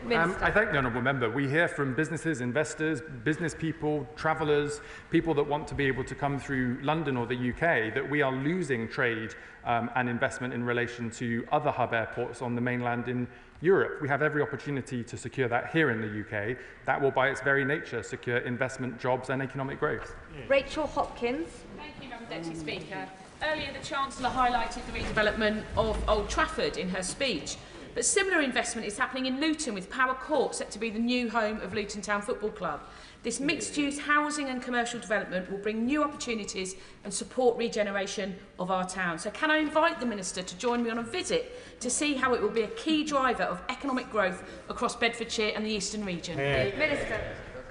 Minister. I thank the honourable member. We hear from businesses, investors, business people, travellers, people that want to be able to come through London or the UK, that we are losing trade and investment in relation to other hub airports on the mainland in Europe. We have every opportunity to secure that here in the UK. That will, by its very nature, secure investment, jobs and economic growth. Rachel Hopkins. Thank you, Madam Deputy Speaker. Earlier, the Chancellor highlighted the redevelopment of Old Trafford in her speech. But similar investment is happening in Luton, with Power Court set to be the new home of Luton Town Football Club. This mixed-use housing and commercial development will bring new opportunities and support regeneration of our town. So can I invite the Minister to join me on a visit to see how it will be a key driver of economic growth across Bedfordshire and the Eastern region? Minister.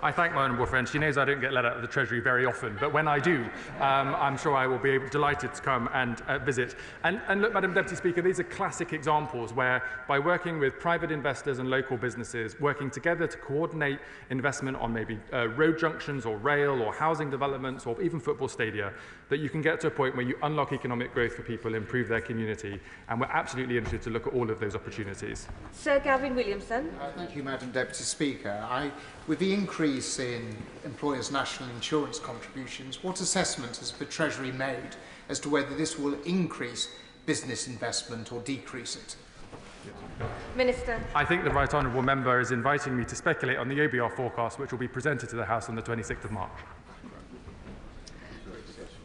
I thank my honourable friend. She knows I don't get let out of the Treasury very often, but when I do, I'm sure I will be delighted to come and visit. And look, Madam Deputy Speaker, these are classic examples where, by working with private investors and local businesses, working together to coordinate investment on maybe road junctions or rail or housing developments or even football stadia, that you can get to a point where you unlock economic growth for people, improve their community, and we're absolutely interested to look at all of those opportunities. Sir Gavin Williamson. Thank you, Madam Deputy Speaker. With the increase in employers' national insurance contributions, what assessment has the Treasury made as to whether this will increase business investment or decrease it? Minister. I think the right honourable member is inviting me to speculate on the OBR forecast, which will be presented to the House on the 26th of March.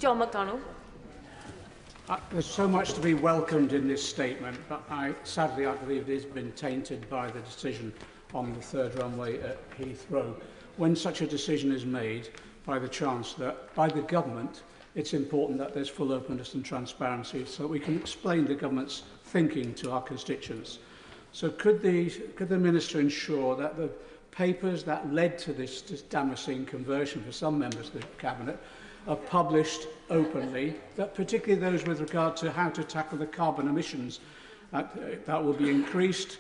John McDonnell. There's so much to be welcomed in this statement, but sadly I believe it has been tainted by the decision on the third runway at Heathrow. When such a decision is made by the Chancellor, by the government, it's important that there's full openness and transparency so that we can explain the government's thinking to our constituents. So could the Minister ensure that the papers that led to this Damascene conversion for some members of the Cabinet are published openly, that particularly those with regard to how to tackle the carbon emissions that will be increased,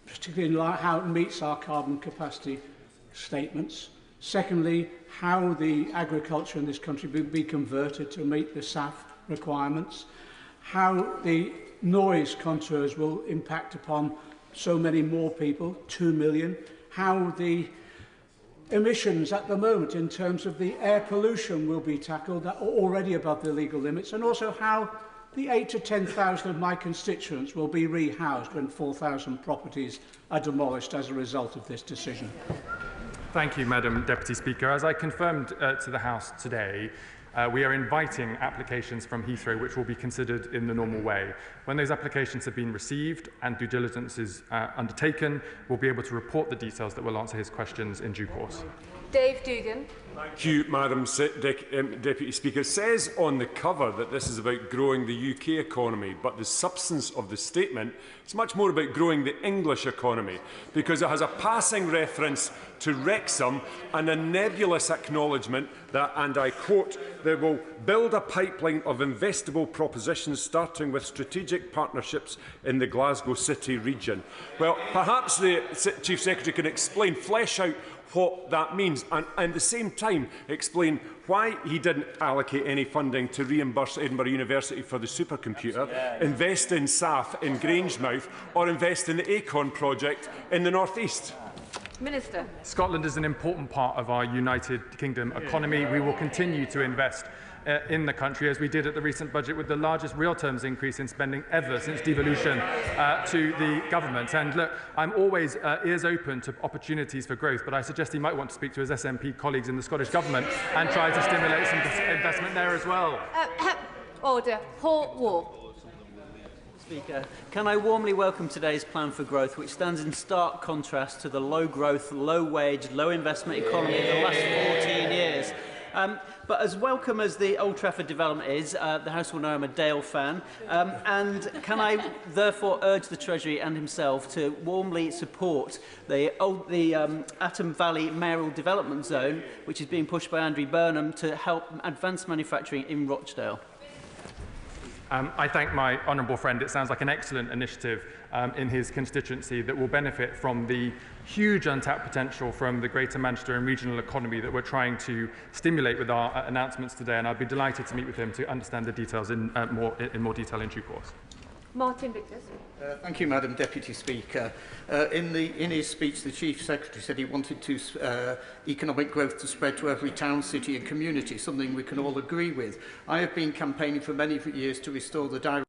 particularly in how it meets our carbon capacity statements. Secondly, how the agriculture in this country will be converted to meet the SAF requirements, how the noise contours will impact upon so many more people, 2 million, how the emissions at the moment in terms of the air pollution will be tackled that are already above the legal limits, and also how the 8,000 to 10,000 of my constituents will be rehoused when 4,000 properties are demolished as a result of this decision. Thank you, Madam Deputy Speaker. As I confirmed to the House today, we are inviting applications from Heathrow which will be considered in the normal way. When those applications have been received and due diligence is undertaken, we'll be able to report the details that will answer his questions in due course. Dave Dugan. Thank you, Madam Deputy Speaker. It says on the cover that this is about growing the UK economy, but the substance of the statement is much more about growing the English economy, because it has a passing reference to Wrexham and a nebulous acknowledgement that, and I quote, they will build a pipeline of investable propositions starting with strategic partnerships in the Glasgow City region. Well, perhaps the Chief Secretary can explain, flesh out what that means, and at the same time explain why he didn't allocate any funding to reimburse Edinburgh University for the supercomputer, invest in SAF in Grangemouth, or invest in the Acorn project in the North East. Minister. Scotland is an important part of our United Kingdom economy. We will continue to invest in the country, as we did at the recent budget, with the largest real terms increase in spending ever since devolution to the government. And look, I'm always ears open to opportunities for growth, but I suggest he might want to speak to his SNP colleagues in the Scottish Government and try to stimulate some investment there as well. Order. Hall War. Speaker, can I warmly welcome today's plan for growth, which stands in stark contrast to the low-growth, low-wage, low-investment economy of the last 14 years. But as welcome as the Old Trafford development is, the House will know I'm a Dale fan, and can I therefore urge the Treasury and himself to warmly support the Atom Valley Mayoral Development Zone, which is being pushed by Andrew Burnham to help advance manufacturing in Rochdale? I thank my honourable friend. It sounds like an excellent initiative in his constituency that will benefit from the huge untapped potential from the Greater Manchester and regional economy that we're trying to stimulate with our announcements today, and I'd be delighted to meet with him to understand the details in more detail in due course. Martin Victors. Thank you, Madam Deputy Speaker. In his speech, the Chief Secretary said he wanted economic growth to spread to every town, city and community, something we can all agree with. I have been campaigning for many years to restore the direct